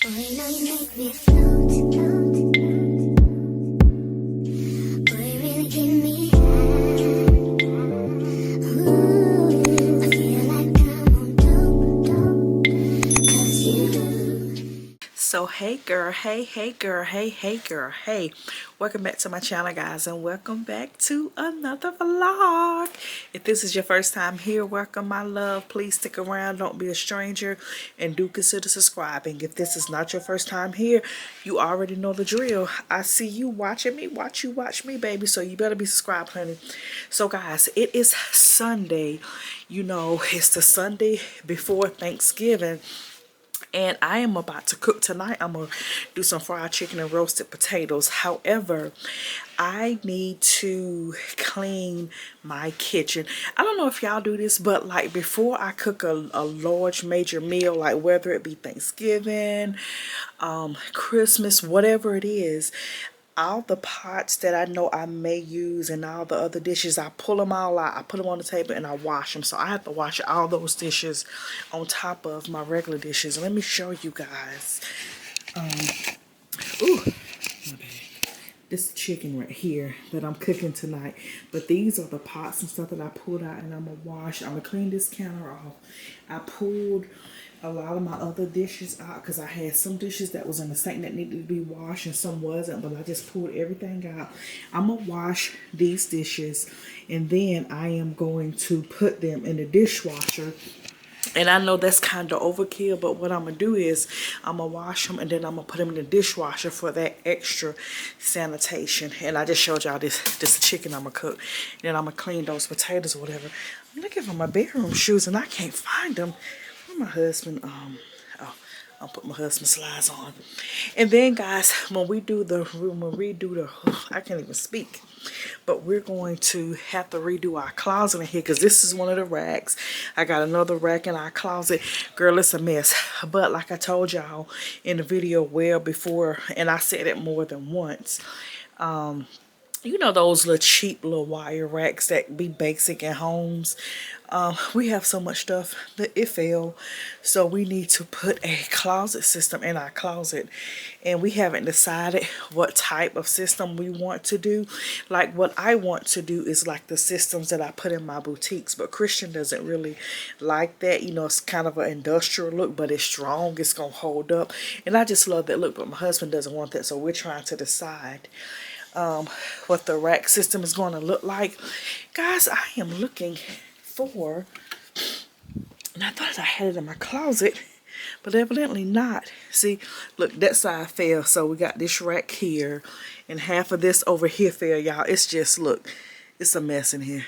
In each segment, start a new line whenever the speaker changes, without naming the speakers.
So hey girl, hey girl, hey girl, hey, welcome back to my channel, guys, and welcome back to another vlog. If this is your first time here, welcome, my love. Please stick around, don't be a stranger, and do consider subscribing. If this is not your first time here, you already know the drill. I see you watching me, watch me, baby, so you better be subscribed, honey. So guys, it is Sunday. You know, it's the Sunday before Thanksgiving. And I am about to cook tonight. I'm going to do some fried chicken and roasted potatoes. However, I need to clean my kitchen. I don't know if y'all do this, but like before I cook a large major meal, like whether it be Thanksgiving, Christmas, whatever it is, all the pots that I know I may use and all the other dishes, I pull them all out, I put them on the table, and I wash them. So I have to wash all those dishes on top of my regular dishes. Let me show you guys. Ooh, my bad. This chicken right here that I'm cooking tonight. But these are the pots and stuff that I pulled out, and I'm going to wash. I'm going to clean this counter off. I pulled a lot of my other dishes out because I had some dishes that was in the sink that needed to be washed and some wasn't, but I just pulled everything out. I'm gonna wash these dishes and then I am going to put them in the dishwasher. And I know that's kind of overkill, but what I'm gonna do is I'm gonna wash them and then I'm gonna put them in the dishwasher for that extra sanitation. And I just showed y'all this chicken I'm gonna cook. And then I'm gonna clean those potatoes or whatever. I'm looking for my bedroom shoes and I can't find them. My husband, I'll put my husband's slides on. And then guys, when we do the, I can't even speak, but we're going to have to redo our closet in here because this is one of the racks. I got another rack in our closet. Girl, it's a mess. But like I told y'all in the video well before, and I said it more than once, you know those little cheap little wire racks that be basic in homes. We have so much stuff that it fell, so we need to put a closet system in our closet, and we haven't decided what type of system we want to do. Like what I want to do is like the systems that I put in my boutiques, but Christian doesn't really like that. You know, it's kind of an industrial look, but it's strong, it's gonna hold up, and I just love that look. But my husband doesn't want that, so we're trying to decide what the rack system is going to look like. Guys, I am looking for, and I thought I had it in my closet, but evidently not. See, look, that side fell, so we got this rack here, and half of this over here fell, y'all. It's just, look, it's a mess in here.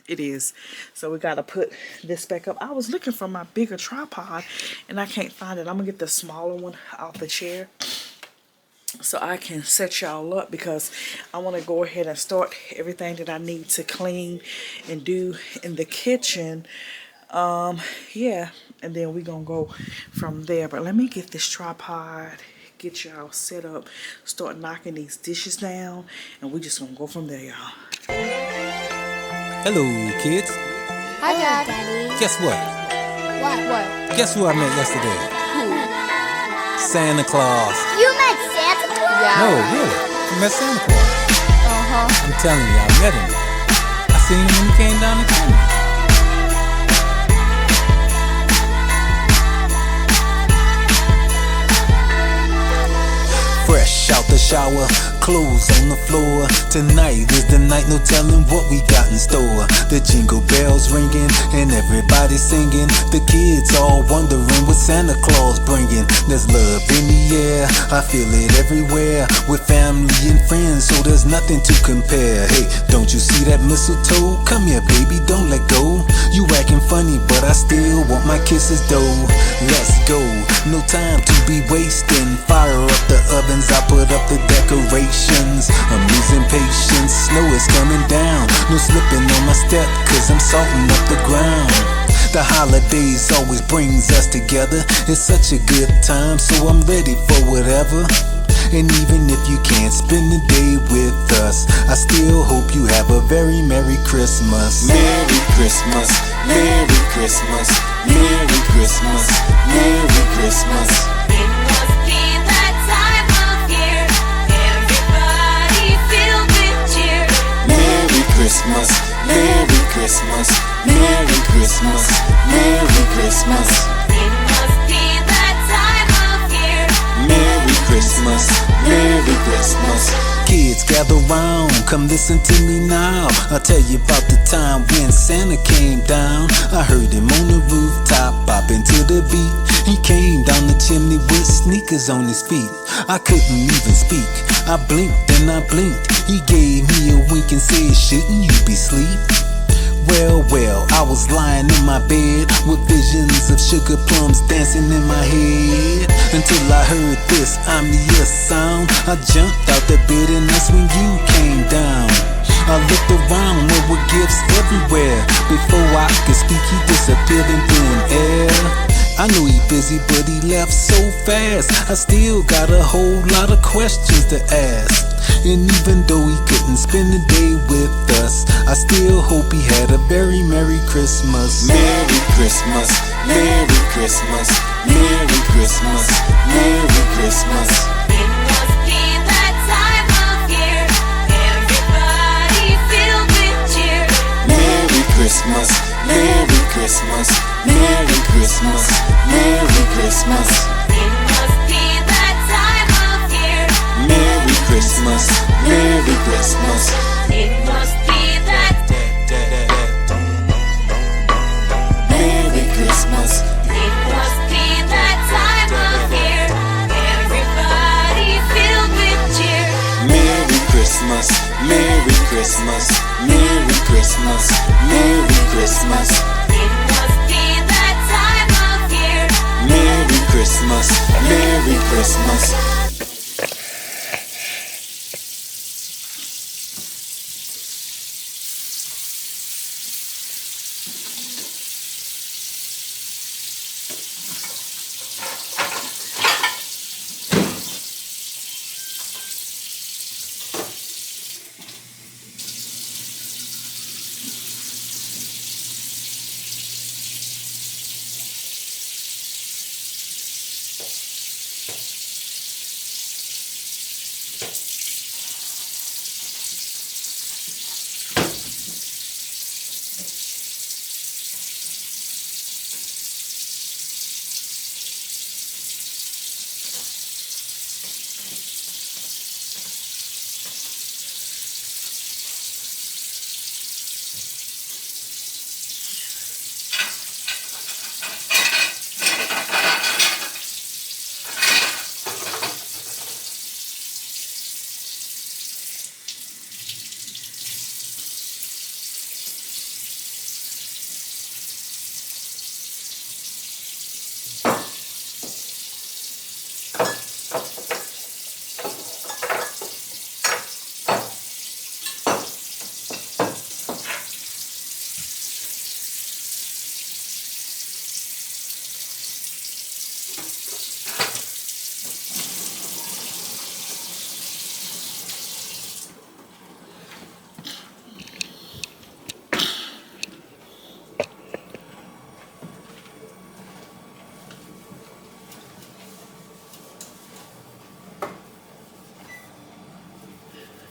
It is. So we got to put this back up. I was looking for my bigger tripod, and I can't find it. I'm going to get the smaller one off the chair so I can set y'all up, because I want to go ahead and start everything that I need to clean and do in the kitchen. Yeah, and then we're gonna go from there. But let me get this tripod, get y'all set up, start knocking these dishes down, and we're just gonna go from there, y'all.
Hello, kids.
Hi, Daddy.
Guess what?
What?
Guess who I met yesterday? Santa Claus.
You met Santa Claus? Yeah.
No, really. I met Santa Claus. I'm telling you, I met him. I seen him when he came down the chimney. Fresh out the shower, clothes on the floor. Tonight is the night, no telling what we got in store. The jingle bells ringing and everybody singing. The kids all wondering what Santa Claus bringing. There's love in the air, I feel it everywhere. With family and friends, so there's nothing to compare. Hey, don't you see that mistletoe? Come here, baby, don't let go. You acting funny, but I still want my kisses though. Let's go, no time to be wasting. Fire up the ovens, I put up the decorations. I'm losing patience, snow is coming down. No slipping on my step, cause I'm salting up the ground. The holidays always brings us together. It's such a good time, so I'm ready for whatever. And even if you can't spend the day with us, I still hope you have a very Merry Christmas.
Merry Christmas, Merry Christmas, Merry Christmas, Merry Christmas.
It was
gather round, come listen to me now. I'll tell you about the time when Santa came down. I heard him on the rooftop, bopping to the beat. He came down the chimney with sneakers on his feet. I couldn't even speak. I blinked and I blinked. He gave me a wink and said, shouldn't you be asleep? Well, I was lying in my bed with visions of sugar plums dancing in my head, until I heard this ominous sound. I jumped out the bed and that's when you came down. I looked around, there were gifts everywhere. Before I could speak, he disappeared in thin air. I knew he busy, but he left so fast. I still got a whole lot of questions to ask. And even though he couldn't spend the day with us, I still hope he had a very Merry Christmas.
Merry Christmas, Merry Christmas, Merry Christmas, Merry Christmas.
It must be that time of year, everybody filled with cheer.
Merry Christmas, Merry Christmas, Merry Christmas, Merry Christmas.
It must be that time of year,
Merry Christmas, Merry Christmas.
it must be that.
Merry Christmas,
It must be that time of year, everybody filled with cheer.
Merry Christmas, Merry Christmas, Merry Christmas, Merry Christmas.
It must be that time of year.
Merry Christmas, Merry Christmas.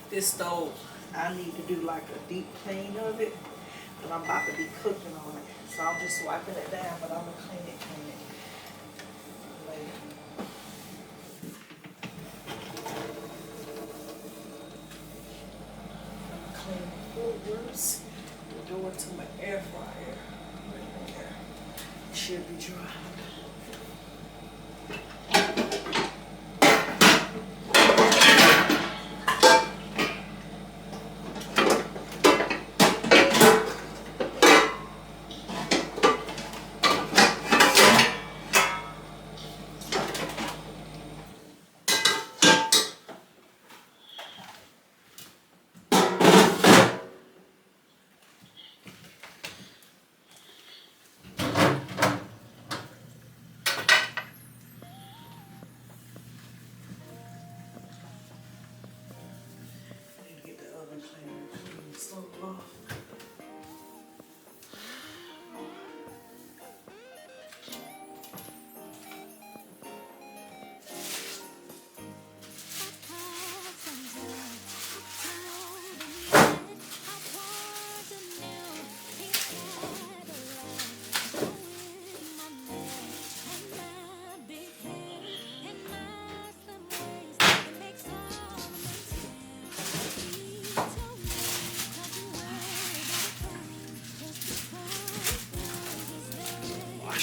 This stove, I need to do like a deep clean of it, but I'm about to be cooking on it. So I'm just wiping it down, but I'm gonna clean it later. I'm gonna clean the footers, the door to my air fryer. Right there. Should be dry.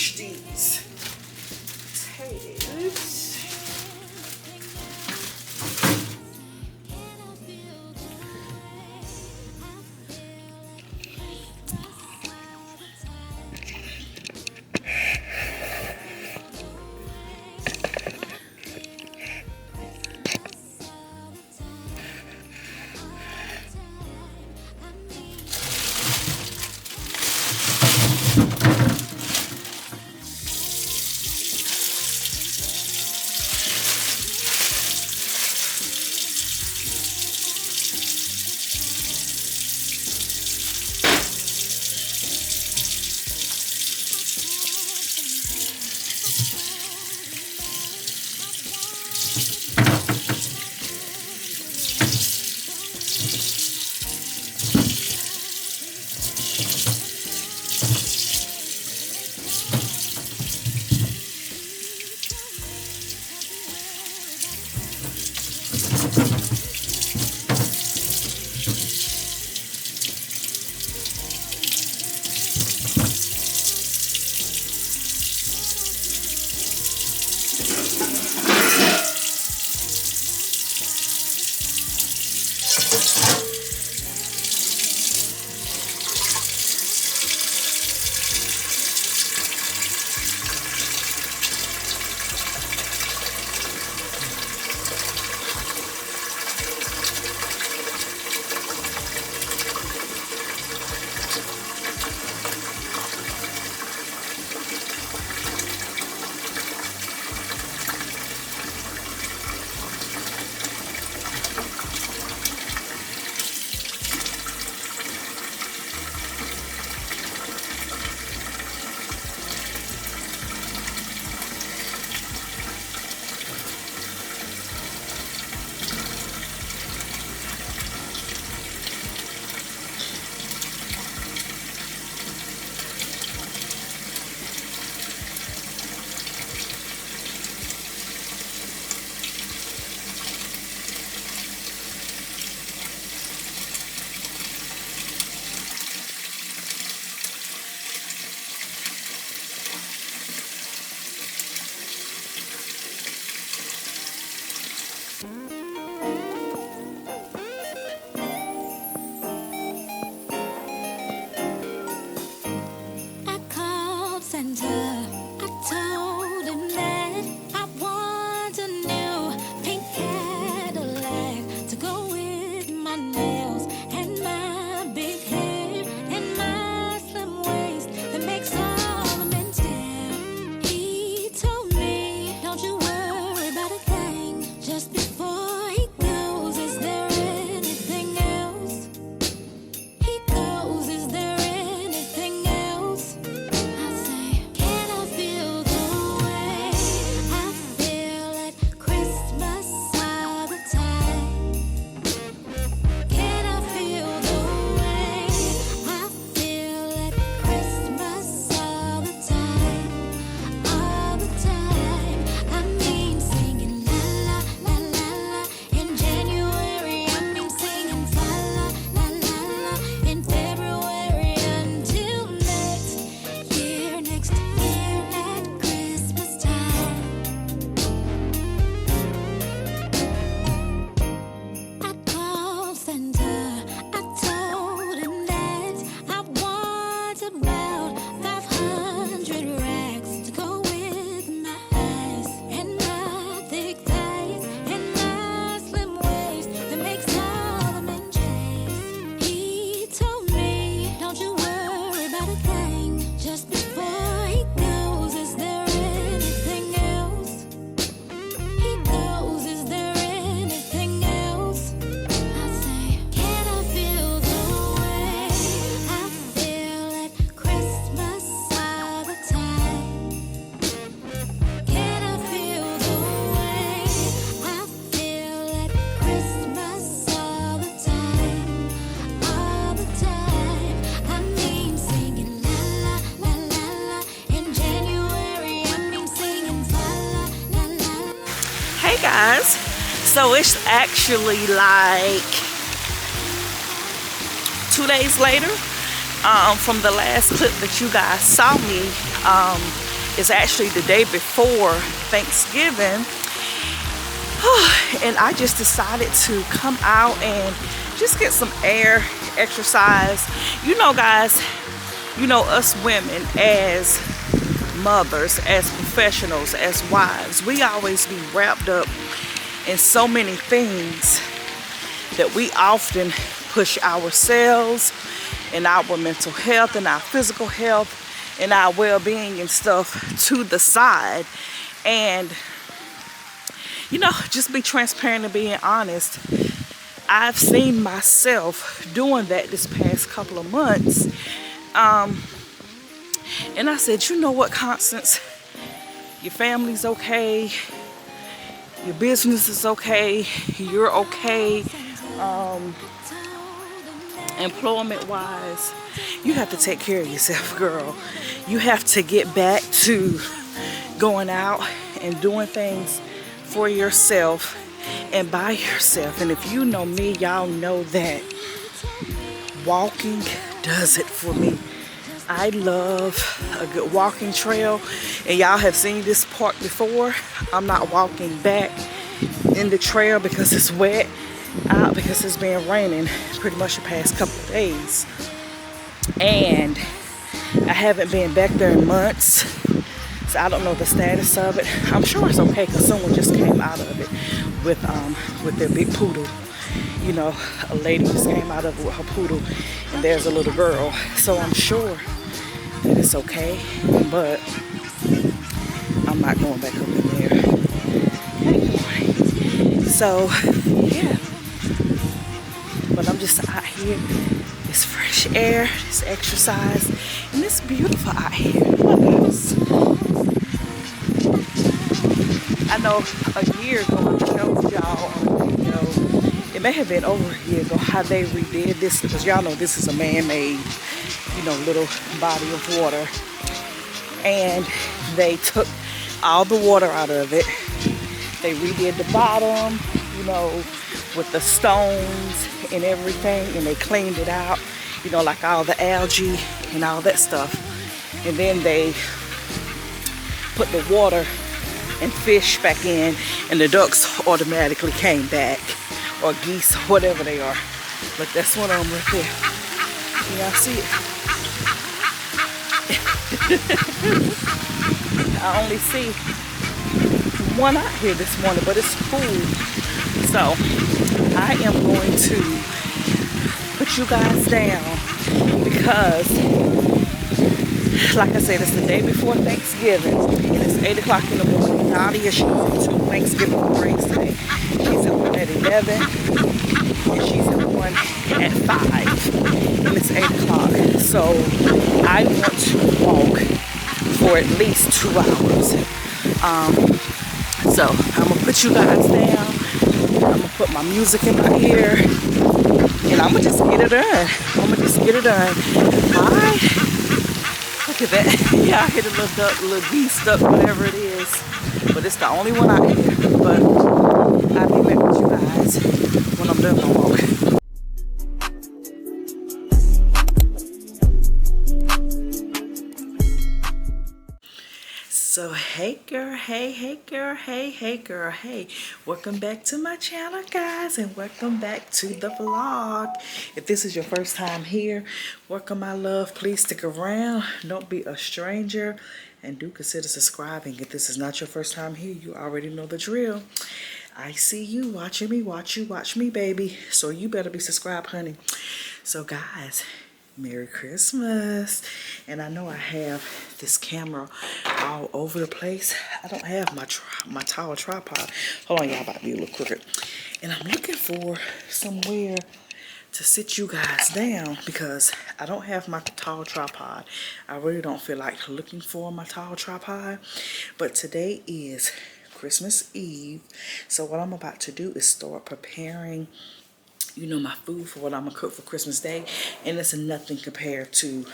wash these potatoes.
I called Santa. I told him that I want a new pink Cadillac to go with my nails and my big hair and my slim waist that makes all the men stare. He told me, don't you worry about a thing. Just before he goes, is there anything else? He goes, is there anything else? I say, can I feel the way I feel at Christmas all the time? Can I feel the way I feel at Christmas all the time? All the time. I mean singing la la la la la in January. I mean singing fa la la la la in February until next year at Christmas time. I called Santa. I told him that I want about 500 rags to go with my eyes and my thick thighs and my slim waist that makes all the men chase. He told me, don't you worry about a thing. Just before he goes, is there anything else? He goes, is there anything else? I say, can I feel the way I feel at Christmas all the time? Can I feel the way I feel at Christmas all the time? All the time. I mean singing la la la la la in January. I mean singing fa la la la la.
Hey guys, so it's actually like 2 days later from the last clip that you guys saw me It's actually the day before Thanksgiving. And I just decided to come out and just get some air, exercise. You know, guys, you know, us women as mothers, as professionals, as wives, we always be wrapped up in so many things that we often push ourselves and our mental health and our physical health and our well-being and stuff to the side. And you know, just be transparent and being honest. I've seen myself doing that this past couple of months. And I said, you know what, Constance? Your family's okay. Your business is okay. You're okay. Employment-wise, you have to take care of yourself, girl. You have to get back to going out and doing things for yourself and by yourself. And if you know me, y'all know that walking does it for me. I love a good walking trail, and y'all have seen this park before. I'm not walking back in the trail because it's wet out, because it's been raining pretty much the past couple of days, and I haven't been back there in months. So I don't know the status of it. I'm sure it's okay because someone just came out of it with their big poodle. You know, a lady just came out of it with her poodle, and there's a little girl. So I'm sure that it's okay, but I'm not going back up in there anyway. So yeah, but I'm just out here. It's fresh air, it's exercise, and it's beautiful out here. Look at this. I know a year ago I showed y'all on a video, it may have been over a year ago, how they redid this, because y'all know this is a man-made, you know, little body of water, and they took all the water out of it. They redid the bottom, you know, with the stones and everything, and they cleaned it out, you know, like all the algae and all that stuff. And then they put the water and fish back in, and the ducks automatically came back, or geese, whatever they are. Look, that's one of them right there. Can y'all see it? I only see one out here this morning, but it's full. So I am going to put you guys down because, like I said, it's the day before Thanksgiving, and it's 8 o'clock in the morning. Nadia, she's in 2 Thanksgiving parades today. She's in one at 11, and she's in one at 5, and it's 8 o'clock. So I want to walk for at least 2 hours. So I'm gonna put you guys down. I'm gonna put my music in my ear, and I'm gonna just get it done. Bye. Look at that. Yeah, I hit a little duck, little beast duck, whatever it is. But it's the only one out here. But I'll be back with you guys when I'm done my walk. So hey girl, hey girl, hey girl, hey. Welcome back to my channel, guys, and welcome back to the vlog. If this is your first time here, welcome my love. Please stick around. Don't be a stranger, and do consider subscribing. If this is not your first time here, you already know the drill. I see you watching me, watch me, baby. So you better be subscribed, honey. So guys, Merry Christmas. And I know I have this camera all over the place. I don't have my tall tripod. Hold on, y'all, about to be a little crooked. And I'm looking for somewhere to sit you guys down because I don't have my tall tripod. I really don't feel like looking for my tall tripod. But today is Christmas Eve. So what I'm about to do is start preparing, you know, my food for what I'm gonna cook for Christmas Day, and it's nothing compared to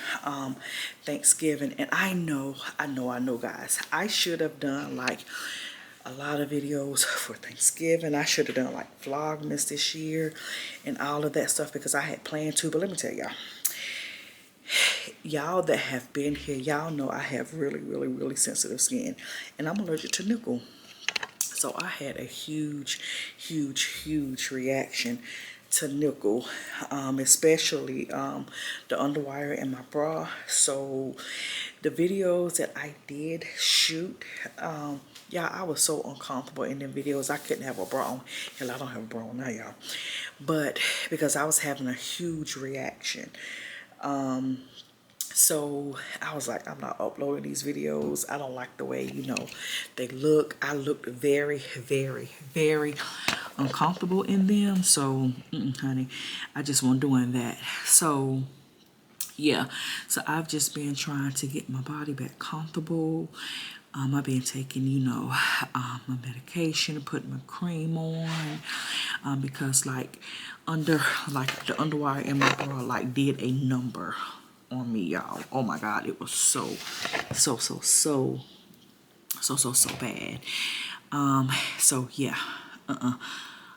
Thanksgiving. And I know guys, I should have done like a lot of videos for Thanksgiving. I should have done like VLOGMAS this year and all of that stuff because I had planned to. But let me tell y'all, y'all that have been here, y'all know I have really sensitive skin, and I'm allergic to nickel. So I had a huge reaction to nickel, especially the underwire in my bra. So the videos that I did shoot, yeah, I was so uncomfortable in them videos. I couldn't have a bra on. Hell, I don't have a bra on now, y'all. But because I was having a huge reaction. So I was like, I'm not uploading these videos. I don't like the way, you know, they look. I looked very uncomfortable in them. So, honey, I just wasn't doing that. So, yeah. So I've just been trying to get my body back comfortable. I've been taking, you know, my medication, putting my cream on, because like the underwire in my bra like did a number on me, y'all. Oh my God, it was so bad. So yeah,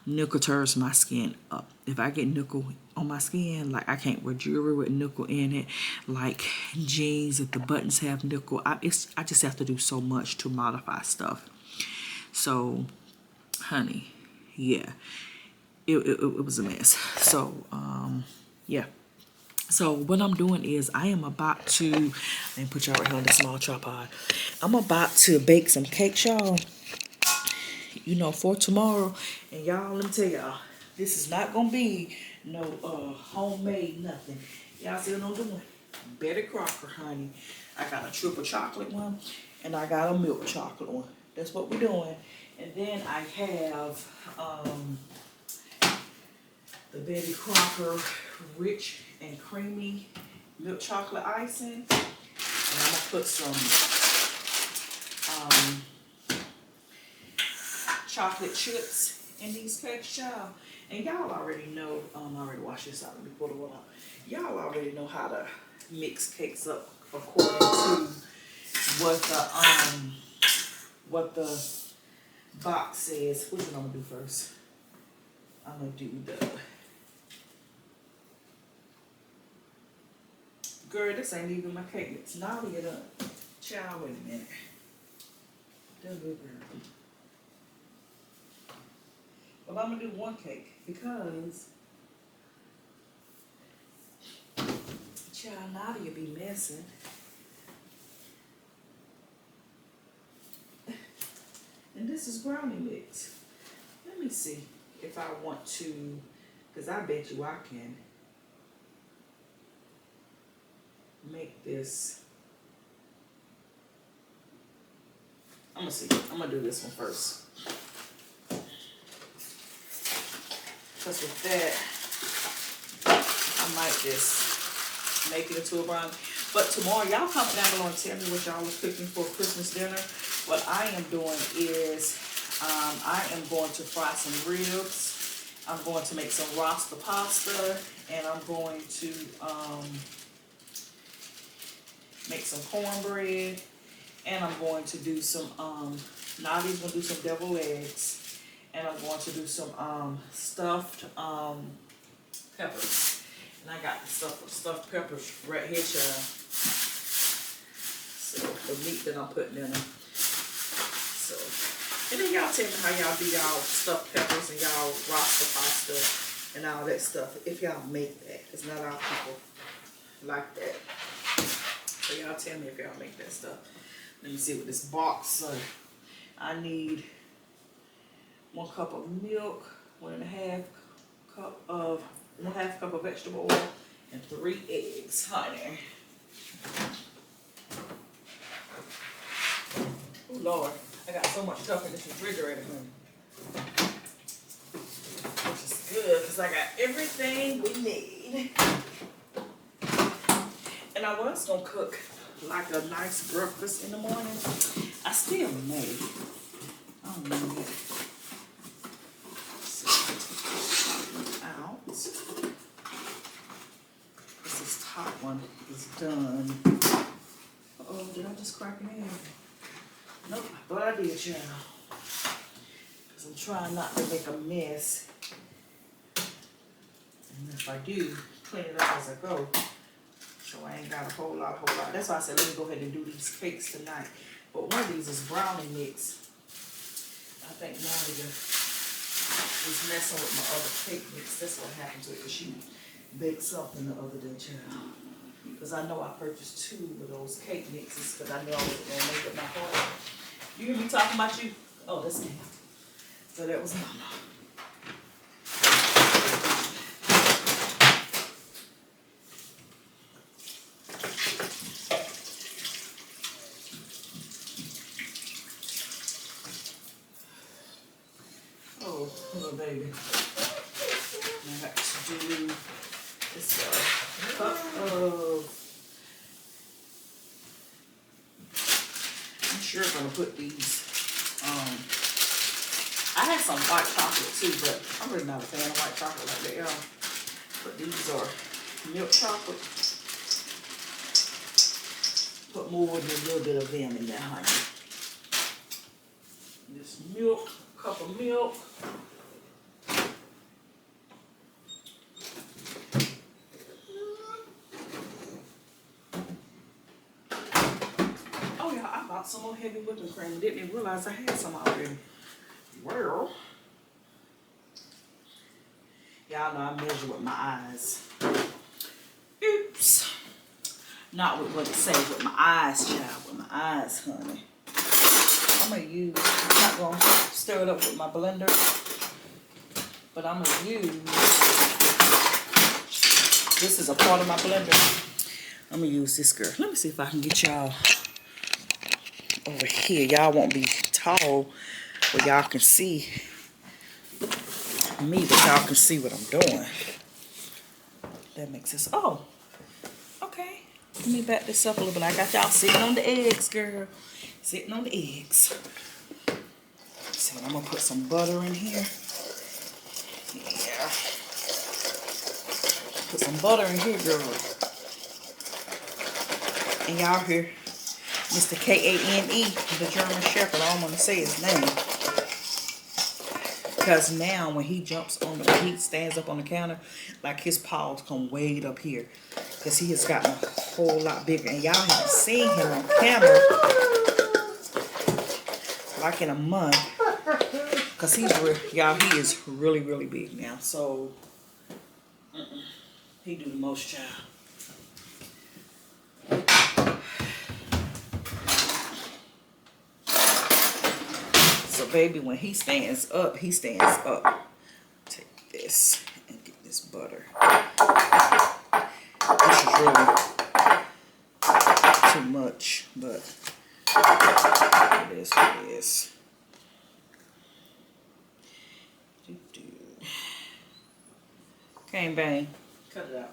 nickel tears my skin up. If I get nickel on my skin, like I can't wear jewelry with nickel in it, like jeans if the buttons have nickel. I just have to do so much to modify stuff. So, honey, yeah, it was a mess. So, yeah. So what I'm doing is I am about to, let me put y'all right here on the small tripod. I'm about to bake some cakes, y'all, you know, for tomorrow. And y'all, let me tell y'all, this is not going to be no homemade nothing. Y'all see what I'm doing? Betty Crocker, honey. I got a triple chocolate one and I got a milk chocolate one. That's what we're doing. And then I have the Betty Crocker rich and creamy milk chocolate icing. And I'm gonna put some chocolate chips in these cakes, y'all. And y'all already know, I already washed this out before the water. Y'all already know how to mix cakes up according to what the box says. Which one I'm gonna do first? I'm gonna do the, girl, this ain't even my cake mix. Now we get up. Child, wait a minute. That good girl. Well, I'm gonna do one cake because child, Nadia be messing. And this is brownie mix. Let me see if I want to, because I bet you I can make this. I'm gonna see. I'm gonna do this one first. Because with that, I might just make it into a brownie. But tomorrow, y'all comment down below and tell me what y'all are cooking for Christmas dinner. What I am doing is, I am going to fry some ribs. I'm going to make some rasta pasta, and I'm going to make some cornbread, and I'm going to do some, Nadia's going to do some deviled eggs, and I'm going to do some stuffed peppers. And I got the stuffed peppers right here, child. So the meat that I'm putting in them. So, and then y'all tell me how y'all do y'all stuffed peppers and y'all rasta pasta and all that stuff. If y'all make that, it's not all people like that. So y'all tell me if y'all make that stuff. Let me see what this box says. I need 1 cup of milk, 1.5 cup of vegetable oil, and 3 eggs, honey. Oh Lord, I got so much stuff in this refrigerator, honey. Which is good, because I got everything we need. And I was going to cook like a nice breakfast in the morning. I still may. I don't know yet. So out. This top one is done. Uh-oh, did I just crack an egg? Nope, but I did, child. Because I'm trying not to make a mess. And if I do, clean it up as I go. So I ain't got a whole lot. That's why I said let me go ahead and do these cakes tonight. But one of these is brownie mix. I think Nadia was messing with my other cake mix. That's what happened to it, because she baked something the other day, child. Because I know I purchased 2 of those cake mixes because I knew I was going to make it my heart. You hear me talking about you? Oh, that's me. So that was Mama. Oh, little baby. I got to do this cup of, I'm sure I'm gonna put these, I had some white chocolate too, but I'm really not a fan of white chocolate like that, y'all. But these are milk chocolate. Put more than a little bit of them in there, honey. This milk, cup of milk. Oh yeah, I bought some more heavy whipping cream. Didn't even realize I had some already. Well, y'all know I measure with my eyes. Oops. Not with what it says, with my eyes, child. With my eyes, honey. I'm not going to stir it up with my blender, but I'm going to use, this is a part of my blender. I'm going to use this, girl. Let me see if I can get y'all over here. Y'all won't be tall where y'all can see me, but y'all can see what I'm doing. That makes sense. Oh, okay. Let me back this up a little bit. I got y'all sitting on the eggs, girl. Sitting on the eggs. So I'm gonna put some butter in here. Yeah. Put some butter in here, girl. And y'all hear Mr. K-A-N-E, the German Shepherd. I don't want to say his name. Because now when he jumps on when he stands up on the counter, like his paws come way up here. Because he has gotten a whole lot bigger. And y'all haven't seen him on camera like in a month. Because he's y'all, he is really, really big now. So he do the most, child. So baby, when he stands up, he stands up. Take this and get this butter. This is really too much, but it is what it is. Okay, bang. Cut it out.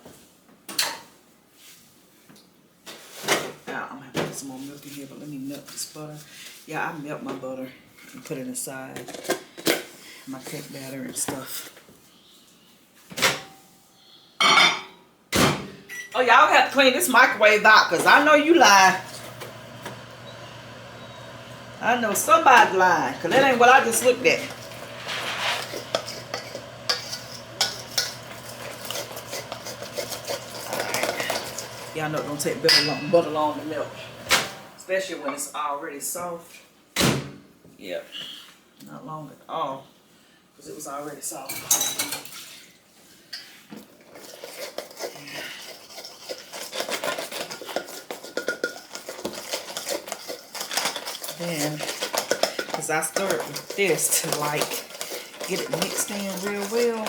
Now I'm gonna have to put some more milk in here, but let me melt this butter. Yeah, I melt my butter and put it inside my cake batter and stuff. Oh, y'all have to clean this microwave out, because I know you lying. I know somebody's lying, because that ain't what I just looked at. Alright. Y'all know it don't take butter long to melt. Especially when it's already soft. Yep. Not long at all, because it was already soft. Then, because I start with this to like get it mixed in real well,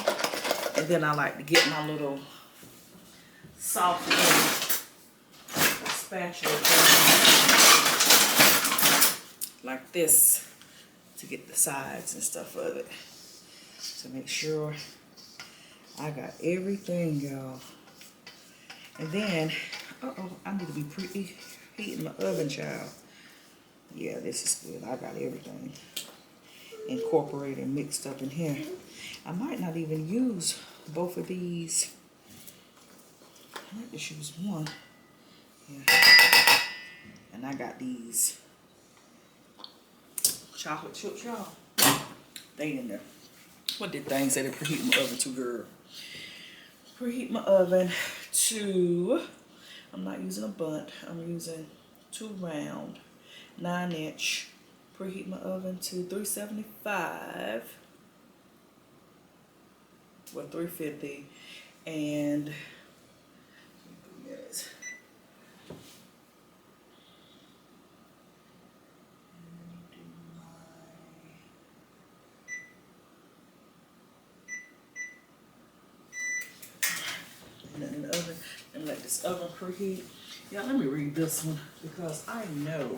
and then I like to get my little soft spatula like this to get the sides and stuff of it, to make sure I got everything, y'all. And then, I need to be preheating my oven, child. Yeah, this is good. I got everything incorporated and mixed up in here. I might not even use both of these. I might just use one. Yeah. And I got these chocolate chips, y'all. They in there. What did things say to preheat my oven to, girl? Preheat my oven to I'm not using a bunt. I'm using 2 round 9-inch. Preheat my oven to 375 or 350 and minutes. And then in the oven, and let this oven preheat. Yeah, let me read this one because I know.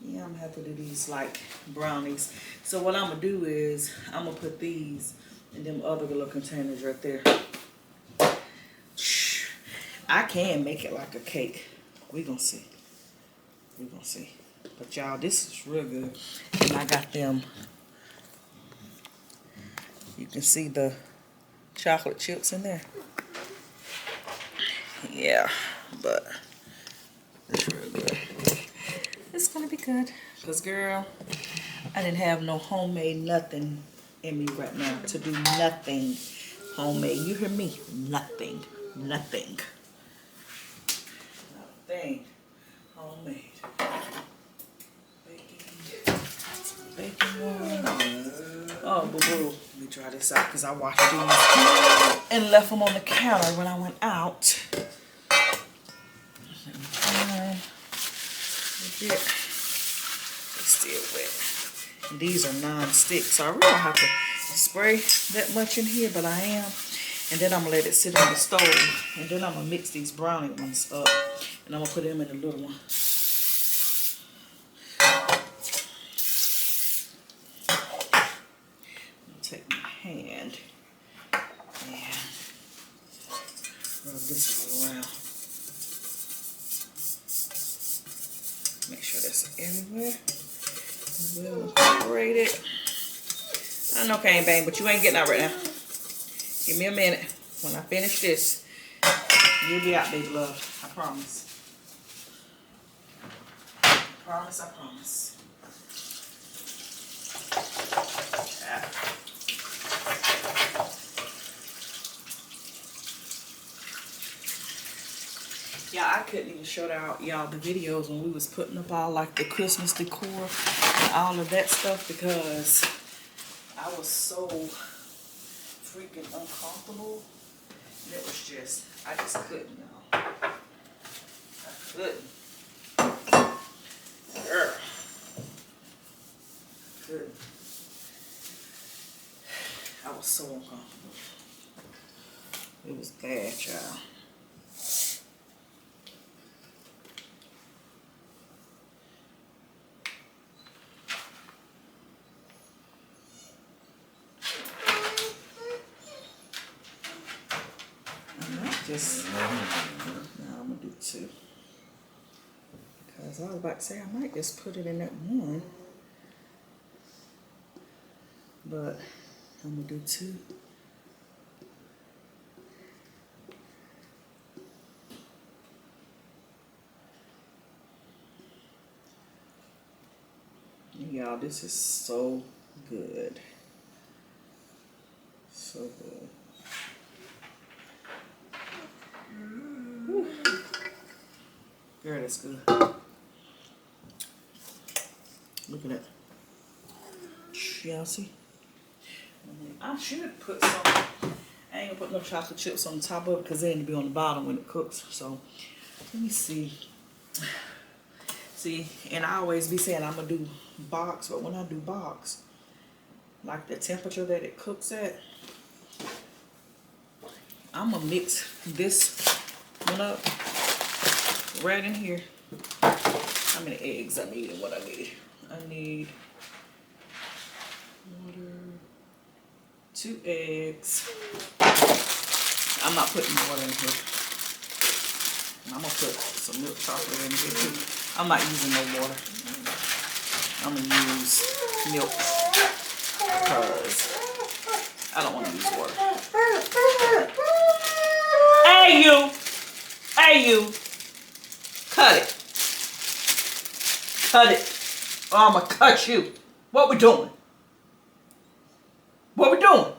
Yeah, I'm gonna have to do these like brownies. So what I'm gonna do is I'm gonna put these in them other little containers right there. I can make it like a cake. We gonna see. We gonna see. But y'all, this is real good. And I got them. You can see the chocolate chips in there. Yeah, but it's real good. It's gonna be good. Cause girl, I didn't have no homemade nothing in me right now to do nothing homemade. You hear me? Nothing. Nothing. Nothing homemade. Baking one. Oh, boo-boo. Let me try this out because I washed these and left them on the counter when I went out. They're still wet. These are non-stick, so I really don't have to spray that much in here, but I am. And then I'm gonna let it sit on the stove, and then I'm gonna mix these brownie ones up, and I'm gonna put them in a little one. Take my hand and rub this all around. Make sure that's everywhere. We'll incorporate it. I know Cane Bang, but you ain't getting out right now. Give me a minute. When I finish this, you'll be out, baby love. I promise. I promise, I promise. Yeah, I couldn't even show y'all the videos when we was putting up all like the Christmas decor and all of that stuff because I was so freaking uncomfortable. And it was just, I just couldn't, y'all. I couldn't. Girl. Couldn't. I was so uncomfortable. It was bad, child. Now I'm gonna do 2 because I was about to say I might just put it in that one, but I'm gonna do 2. Y'all, this is so good, so good. Girl, that's good. Look at that. Y'all see? I should put some. I ain't gonna put no chocolate chips on the top of it because they need to be on the bottom when it cooks. So let me see. See, and I always be saying I'm gonna do box, but when I do box, like the temperature that it cooks at, I'm gonna mix this one up right in here. How many eggs I need and what I need? I need water, 2 eggs. I'm not putting water in here. I'm gonna put some milk chocolate in here too. I'm not using no water. I'm gonna use milk because I don't want to use water. Hey you! Hey you! Cut it. Cut it. Or I'm gonna cut you. What we doing? What we doing?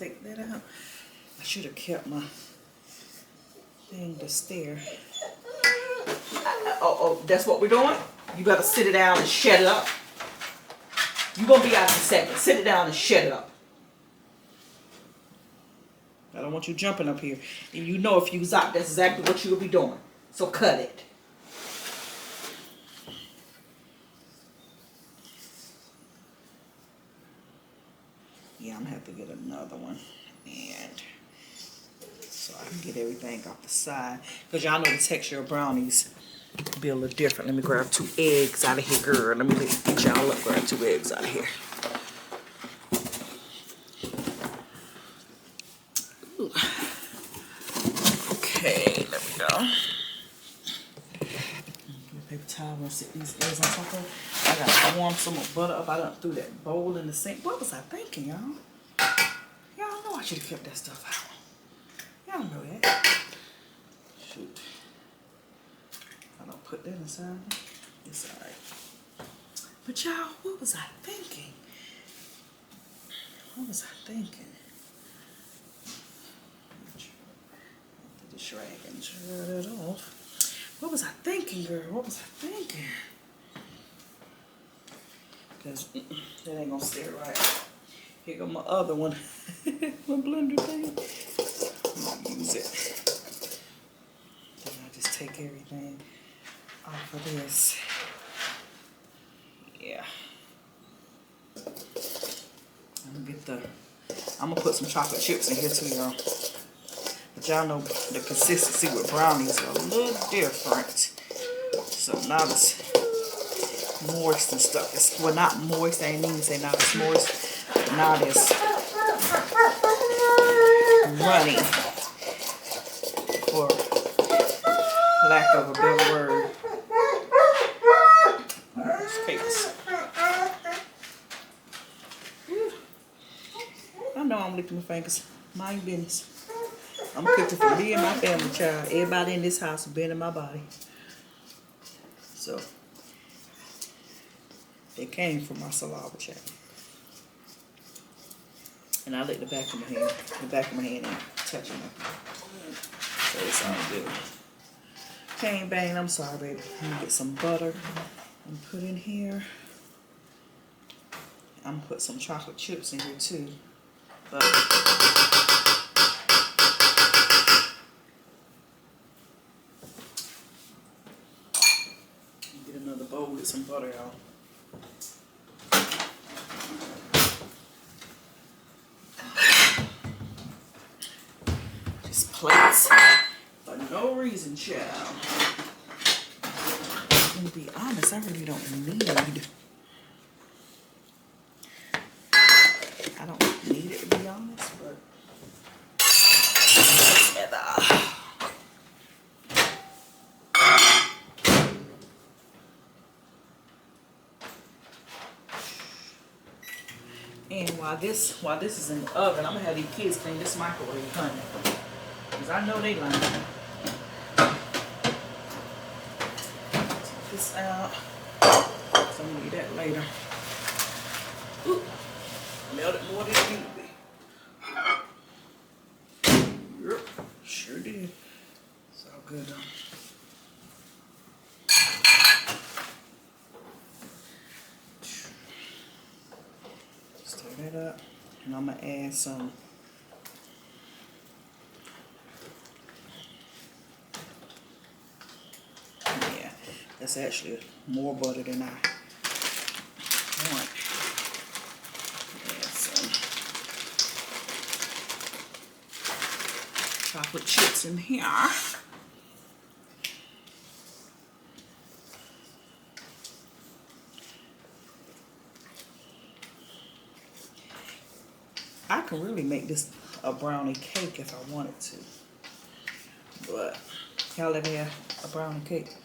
take that out. I should have kept my thing to stare. Oh, that's what we're doing? You better sit it down and shut it up. You're going to be out in a second. Sit it down and shut it up. I don't want you jumping up here. And you know if you was out, that's exactly what you'll be doing. So cut it. Yeah, I'm going to have to get another one. And so I can get everything off the side. Because y'all know the texture of brownies be a little different. Let me grab 2 eggs out of here, girl. Let me get y'all up. Grab 2 eggs out of here. Ooh. Okay, there we go. Paper towel and sit these eggs on top of it. I gotta warm some more butter up. I done threw that bowl in the sink. What was I thinking, y'all? Y'all know I should have kept that stuff out. Y'all know that. Shoot. I don't put that inside. It's alright. But y'all, what was I thinking? What was I thinking? The shrag and turn it off. What was I thinking, girl? What was I thinking? Because that ain't gonna stay right. Here go my other one. My blender thing. I'm gonna use it. Then I just take everything off of this. Yeah. I'm gonna put some chocolate chips in here too, y'all. But y'all know the consistency with brownies are a little different. So not as moist and stuff. It's, well, not moist. I ain't even say not as moist. But not as runny, for lack of a better word. Those cakes. I know I'm licking my fingers. Mind business. I'm cooking for me and my family, child. Everybody in this house has been in my body. So, it came from my saliva, child. And I lick the back of my hand. The back of my hand ain't touching nothing. So it's all good. Cane bang, I'm sorry, baby. I'm gonna get some butter and put in here. I'm gonna put some chocolate chips in here too. But get another bowl with some butter, y'all. Just plates for no reason, child. I'm gonna be honest, I really don't need. I don't need it to be honest, but and while this is in the oven, I'm gonna have these kids clean this microwave, honey, because I know they like it. Take this out. So I'm gonna do that later. Ooh. Melted more than it need to be. Yep, sure did. It's all good though. Stir that up, and I'm gonna add some that's actually more butter than I want. Chocolate chips in here. I can really make this a brownie cake if I wanted to. But y'all ever have a brownie cake?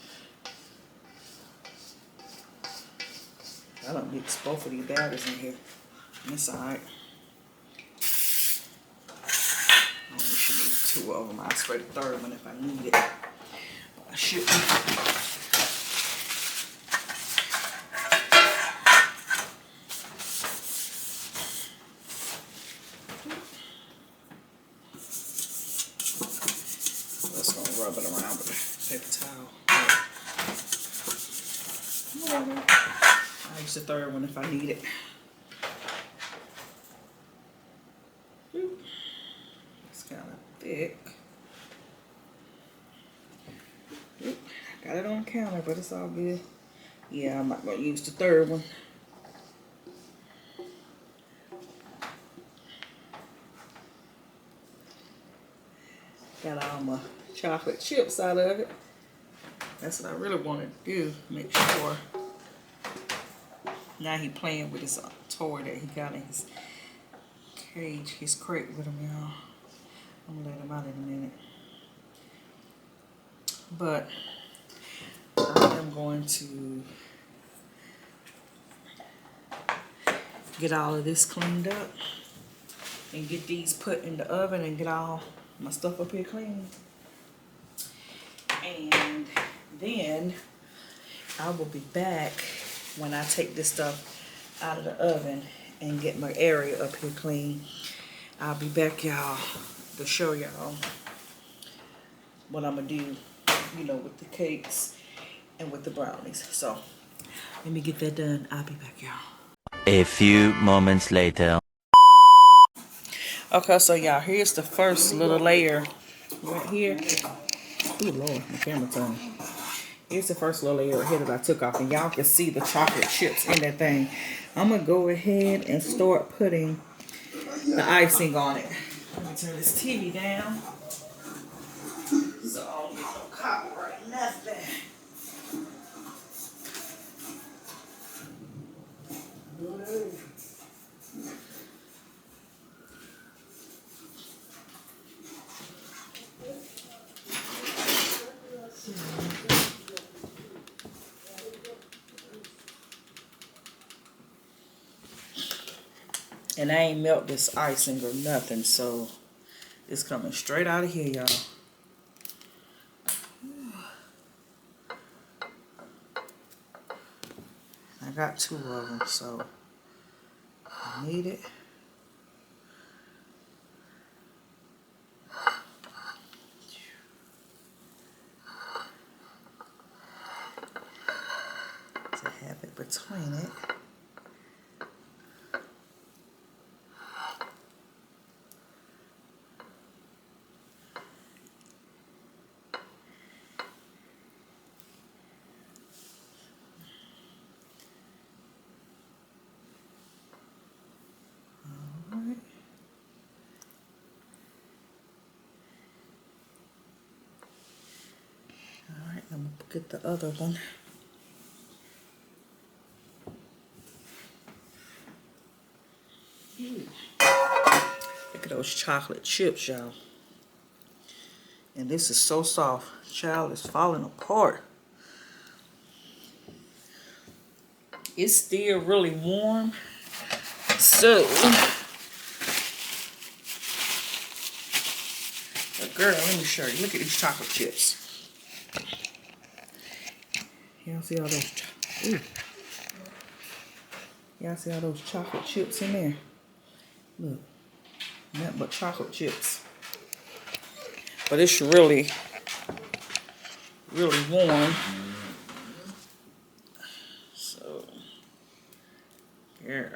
I don't mix both of these batters in here. And it's alright. I should need 2 of them. I'll spread the 3rd one if I need it. But I shouldn't. rub it around with a paper towel. Whatever. I'll use the third one if I need it. It's kind of thick. Got it on the counter, but it's all good. Yeah, I'm not going to use the third one. Got all my chocolate chips out of it. That's what I really wanted to do. Make sure. Now he playing with his toy that he got in his cage, his crate with him, y'all. I'm gonna let him out in a minute. But I am going to get all of this cleaned up and get these put in the oven and get all my stuff up here clean. And then I will be back when I take this stuff out of the oven and get my area up here clean. I'll be back, y'all, to show y'all what I'm gonna do, you know, with the cakes and with the brownies. So let me get that done. I'll be back, y'all.
A few moments later.
Okay, so y'all, here's the first little layer right here. Ooh, Lord, my camera turned. Here's the first little layer right here that I took off, and y'all can see the chocolate chips in that thing. I'm gonna go ahead and start putting the icing on it. Let me turn this TV down so I don't get no copyright nothing. And I ain't melt this icing or nothing, so it's coming straight out of here, y'all. I got 2 of them, so I need it. To have it between it. Alright, I'm gonna get the other one. Look at those chocolate chips, y'all. And this is so soft. Child, it's falling apart. It's still really warm. So, but girl, let me show you. Look at these chocolate chips. Y'all see all those? Y'all see all those chocolate chips in there? Look, nothing but chocolate chips. But it's really, really warm. So, yeah,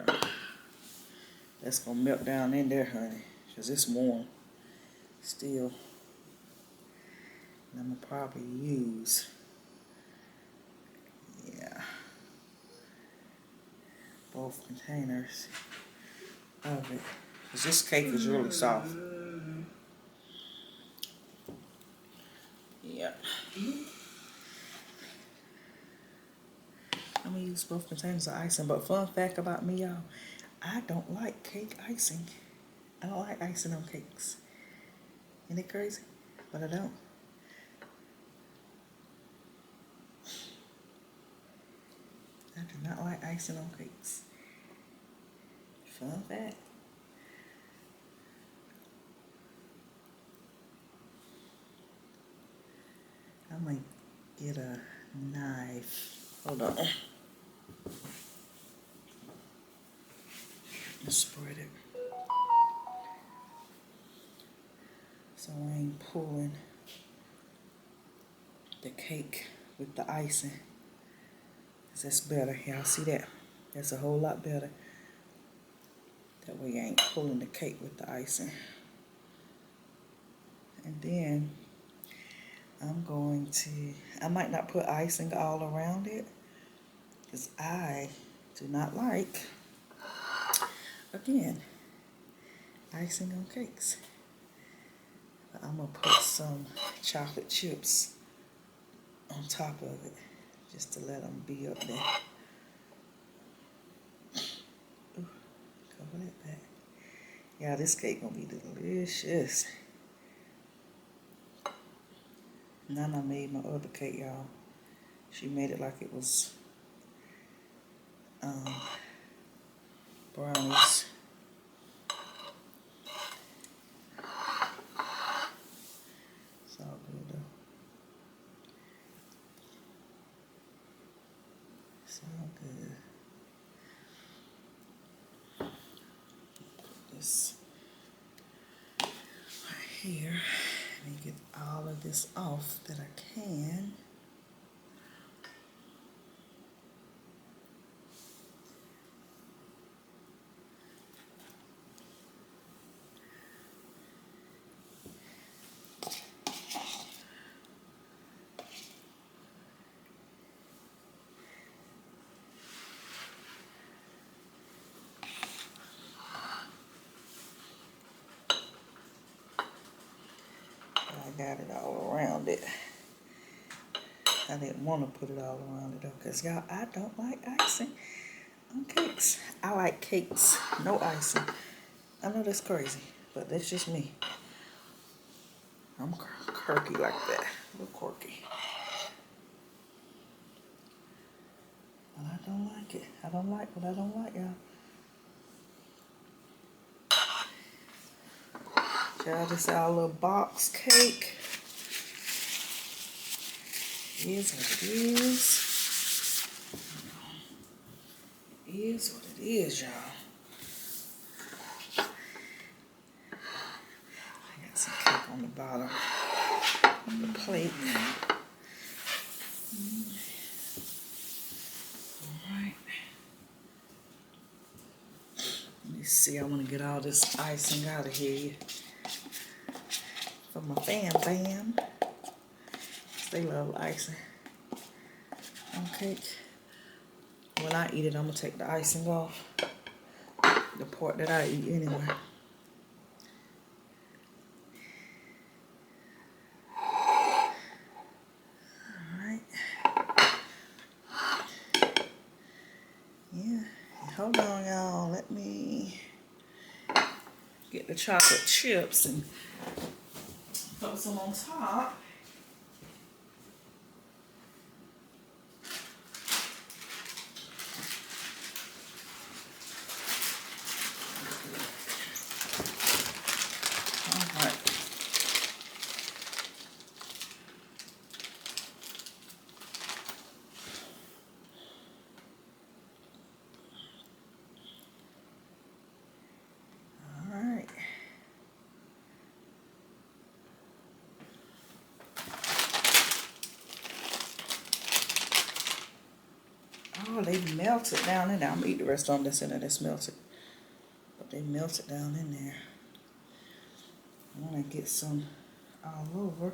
that's gonna melt down in there, honey, cause it's warm still. And I'm gonna probably use, yeah, both containers of it, cause this cake is really soft. Yeah. I'm gonna use both containers of icing, but fun fact about me, y'all, I don't like cake icing. I don't like icing on cakes. Isn't it crazy? But I don't. I do not like icing on cakes. Fun fact. I might get a knife. Hold on. Let's spread it. So I ain't pulling the cake with the icing. 'Cause that's better. Y'all see that? That's a whole lot better. That way you ain't pulling the cake with the icing. And then I'm going to, I might not put icing all around it because I do not like, again, icing on cakes. But I'm going to put some chocolate chips on top of it just to let them be up there. Ooh, cover that back. Yeah, this cake gonna be delicious. Nana made my other cake, y'all. She made it like it was brownies. It's all good though. It's all good. Put this right here. Let me get all of this off that I can. I got it all around it. I didn't want to put it all around it though, because y'all, I don't like icing on cakes. I like cakes, no icing. I know that's crazy, but that's just me. I'm quirky like that, a little quirky. But I don't like it. I don't like what I don't like, y'all. Y'all, this our little box cake. It is what it is. It is what it is, y'all. I got some cake on the bottom of the plate. Alright. Let me see, I want to get all this icing out of here. For my fam. They love icing on cake. When I eat it, I'm going to take the icing off. The part that I eat anyway. Alright. Yeah. Hold on, y'all. Let me get the chocolate chips and put some on top. Oh, they melted down in there. I'm gonna eat the rest of them that's in there that's melted. But they melted down in there. I wanna get some all over.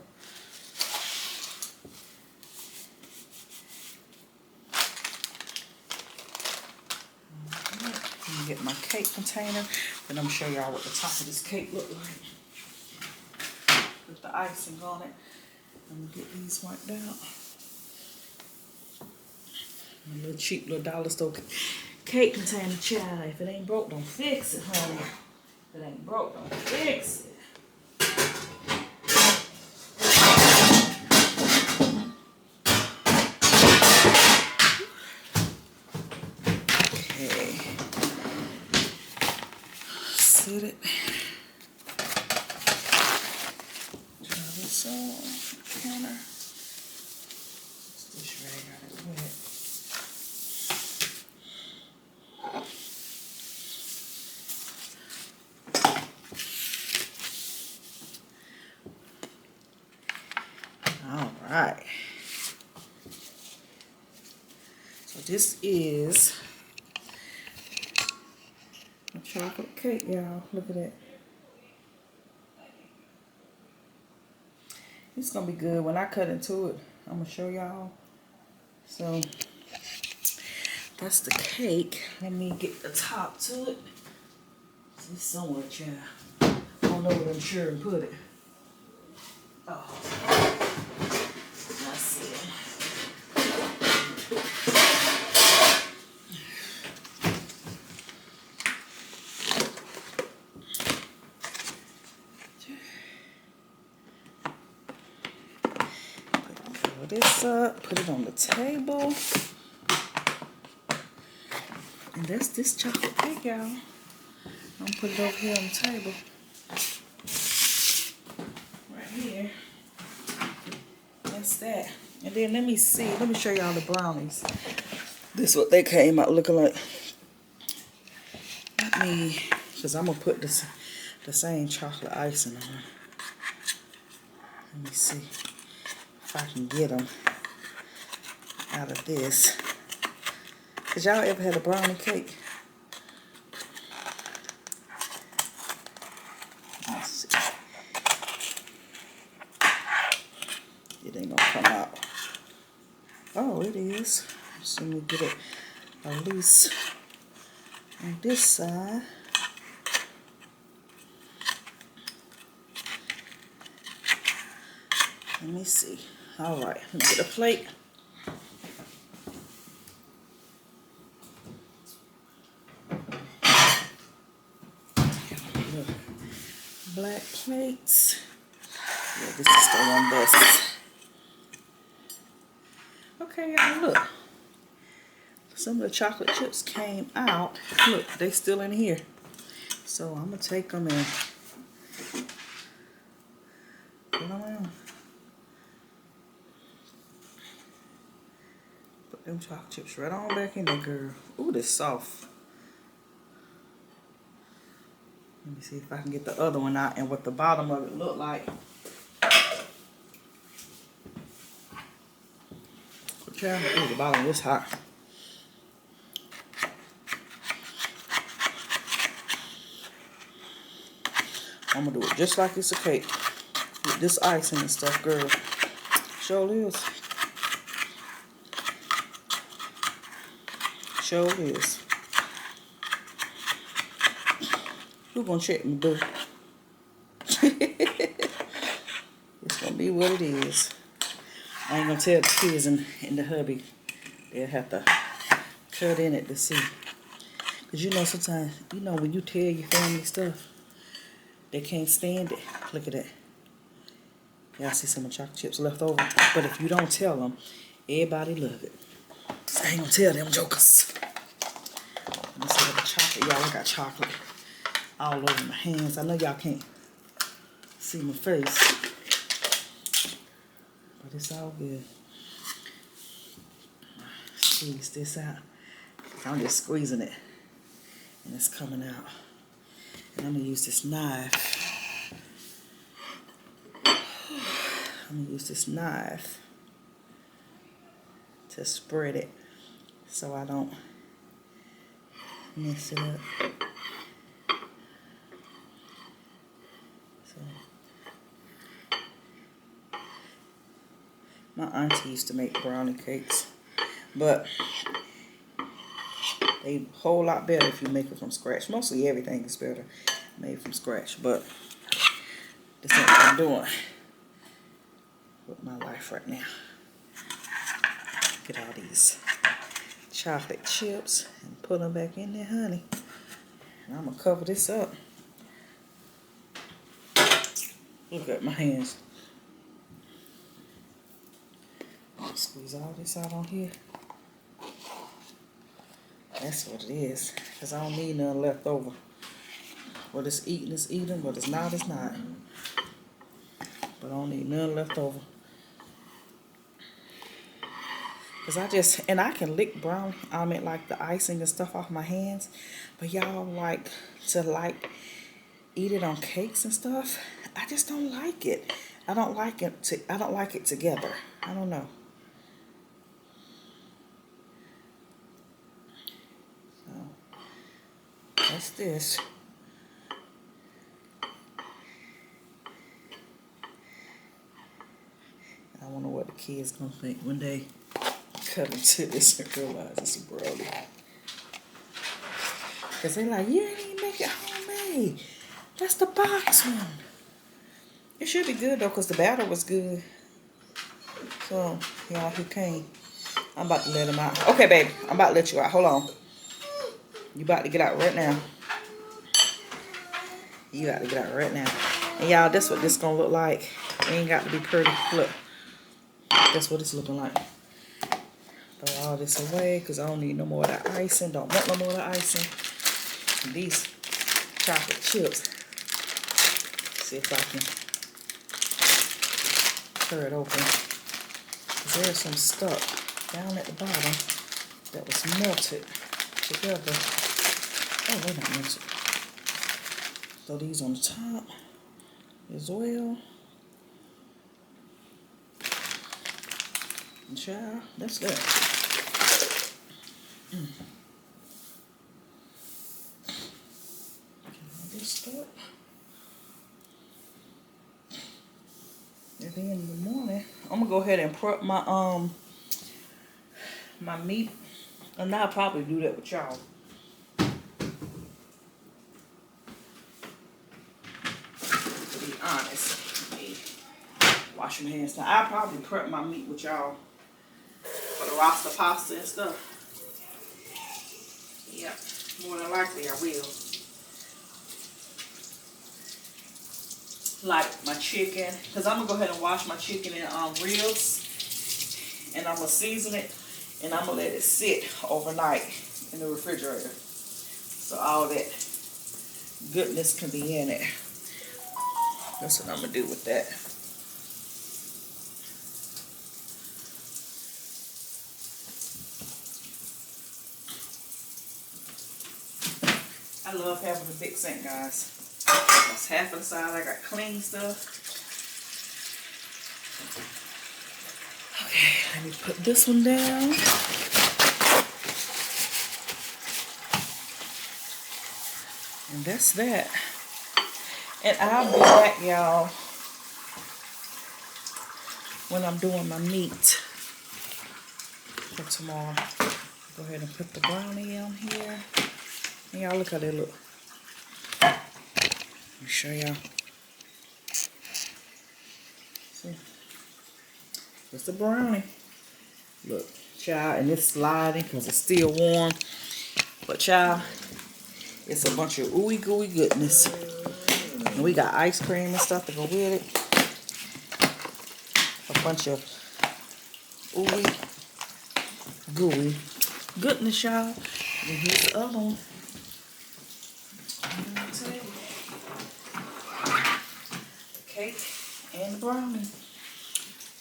Let me get my cake container. Then I'm gonna show y'all what the top of this cake look like. With the icing on it. I'm gonna get these wiped out. A little cheap little dollar store cake container, child. If it ain't broke, don't fix it, honey. If it ain't broke, don't fix it. Okay. Set it. Try this on the counter. This dish rag got it wet. All right. This is a chocolate cake, y'all. Look at that. It's gonna be good. When I cut into it, I'm gonna show y'all. So that's the cake. Let me get the top to it. It's somewhere, child. I don't know what I'm sure and put it. Oh, I see it. Cover this up, put it on the table. And that's this chocolate cake, y'all. I'm gonna put it over here on the table. Right here. That's that. And then let me see. Let me show y'all the brownies. This is what they came out looking like. Let me, because I'm gonna put this the same chocolate icing on. Let me see if I can get them out of this. Cause y'all ever had a brownie cake? Let's see. It ain't gonna come out. Oh, it is. So let me get it at least on this side. Let me see. All right, let me get a plate. Black plates. Yeah, this is the one best. Okay, y'all, look. Some of the chocolate chips came out. Look, they still in here. So I'm gonna take them and put them on. Put them chocolate chips right on back in there, girl. Ooh, they're soft. Let me see if I can get the other one out and what the bottom of it look like. Ooh, the bottom is hot. I'm gonna do it just like it's a cake. With this icing and stuff, girl. Sure is. Sure is. Who gonna check me, boo? It's gonna be what it is. I ain't gonna tell the kids in the hubby. They'll have to cut in it to see. Cause you know sometimes, you know when you tell your family stuff, they can't stand it. Look at that. Y'all see some of the chocolate chips left over. But if you don't tell them, everybody love it. So I ain't gonna tell them jokers. Let me see the chocolate. Y'all, I got chocolate all over my hands. I know y'all can't see my face. But it's all good. Squeeze this out. I'm just squeezing it. And it's coming out. And I'm going to use this knife. I'm going to use this knife to spread it so I don't mess it up. So, my auntie used to make brownie cakes, but they a whole lot better if you make it from scratch. Mostly everything is better made from scratch, but this ain't what I'm doing with my life right now. Get all these chocolate chips and put them back in there, honey. And I'm gonna cover this up. Look at my hands. Squeeze all this out on here. That's what it is. Because I don't need none left over. What it's eating is eating. What it's not is not. But I don't need none left over. Because I just, and I can lick brown, I mean like the icing and stuff off my hands. But y'all like to eat it on cakes and stuff. I just don't like it. I don't like it together. I don't know. What's this? I wonder what the kids gonna think when they cut into this and realize it's a brody. Cause they like, you didn't even make it homemade. That's the box one. It should be good though, cause the batter was good. So, y'all, he came. I'm about to let him out. Okay, baby, I'm about to let you out. Hold on. You about to get out right now. You got to get out right now. And y'all, that's what this gonna look like. It ain't got to be pretty. Look. That's what it's looking like. Throw all this away because I don't need no more of that icing. Don't want no more of the icing. And these chocolate chips. See if I can tear it open. There's some stuff down at the bottom that was melted together. Oh, they're not melted. Throw these on the top as well. And child, that's that. This stuff. And then in the morning, I'm gonna go ahead and prep my my meat, and I'll probably do that with y'all. To be honest, wash my hands now. I'll probably prep my meat with y'all for the rasta pasta and stuff. Yeah, more than likely I will. Like my chicken, because I'm gonna go ahead and wash my chicken in ribs, and I'm gonna season it, and I'm gonna let it sit overnight in the refrigerator, so all that goodness can be in it. That's what I'm gonna do with that. I love having a big sink, guys. That's half of the side I got clean stuff. Okay, let me put this one down. And that's that. And I'll be back, y'all, when I'm doing my meat for tomorrow. Go ahead and put the brownie on here. And y'all look how they look. Let me show y'all. See? That's the brownie. Look, child, and it's sliding because it's still warm. But child, it's a bunch of ooey gooey goodness. And we got ice cream and stuff to go with it. A bunch of ooey gooey goodness, y'all. And here's the other one. Cake and the brownie.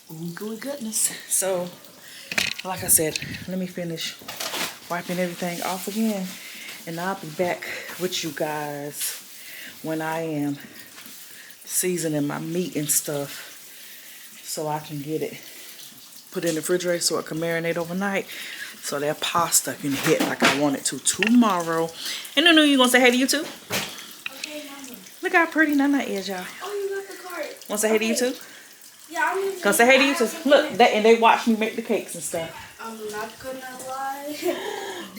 Ooh, gooey goodness. So, like I said, let me finish wiping everything off again, and I'll be back with you guys when I am seasoning my meat and stuff, so I can get it put in the refrigerator so it can marinate overnight, so that pasta can hit like I want it to tomorrow. And I know you're gonna say hey to you too.
Okay, Mama.
Look how pretty Nana is, y'all.
Oh, you got the card.
Want to say hey to you too?
Yeah, I'm gonna
Gonna say hey to you too. Look, and they watch me make the cakes and stuff.
I'm not gonna lie.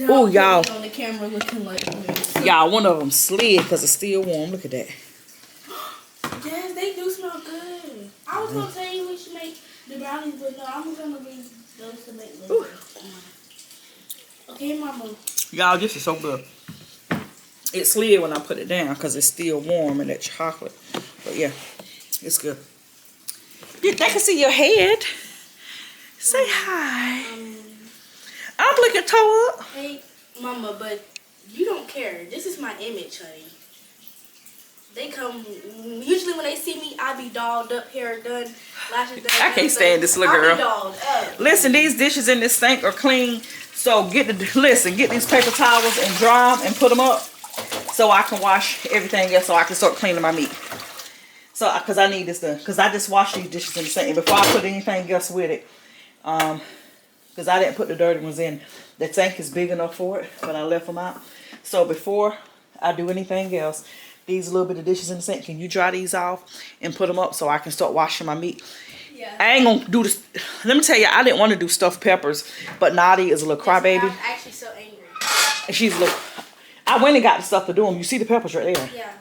Oh, y'all.
On the camera looking like me.
Y'all, one of them slid because it's still warm. Look at that.
Yes, they do smell good. I was gonna tell you we should make the brownies, but no, I'm gonna leave those to make later. Okay, Mama.
Y'all, this is so good. It slid when I put it down because it's still warm in that chocolate. But yeah, it's good. They can see your head. Say hi. I'm looking toe up.
Hey, Mama, but you don't care. This is my image, honey. They come, usually when they see me, I be dolled up, hair done, lashes done.
I can't stand this little girl.
I be dolled up.
Listen, these dishes in this sink are clean. So get these paper towels and dry them and put them up so I can wash everything else, so I can start cleaning my meat. So, because I need this done. Because I just washed these dishes in the sink before I put anything else with it. Because I didn't put the dirty ones in. The tank is big enough for it, but I left them out. So before I do anything else. These little bit of dishes in the sink. Can you dry these off and put them up so I can start washing my meat?
Yeah.
I ain't gonna do this. Let me tell you, I didn't want to do stuffed peppers, but Nadia is a little crybaby.
I'm actually so angry.
And she's look. I went and got the stuff to do them. You see the peppers right there.
Yeah.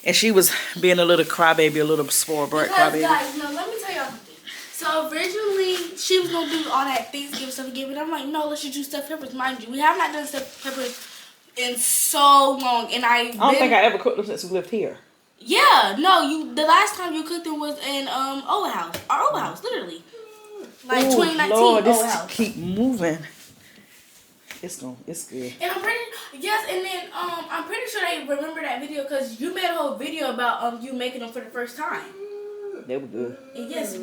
And she was being a little crybaby, a little spoiled brat
Because
crybaby.
guys, no, let me tell y'all something. So originally she was gonna do all that Thanksgiving stuff again, but I'm like, no, let's just do stuffed peppers. Mind you, we have not done stuffed peppers in so long, and I
don't think I ever cooked them since we lived here.
Yeah, no, the last time you cooked them was in old house, our old house, literally, like
Ooh,
2019
Lord,
old
this
house.
keep moving. It's good.
And I'm pretty and then I'm pretty sure they remember that video because you made a whole video about you making them for the first time.
They were good.
And yes,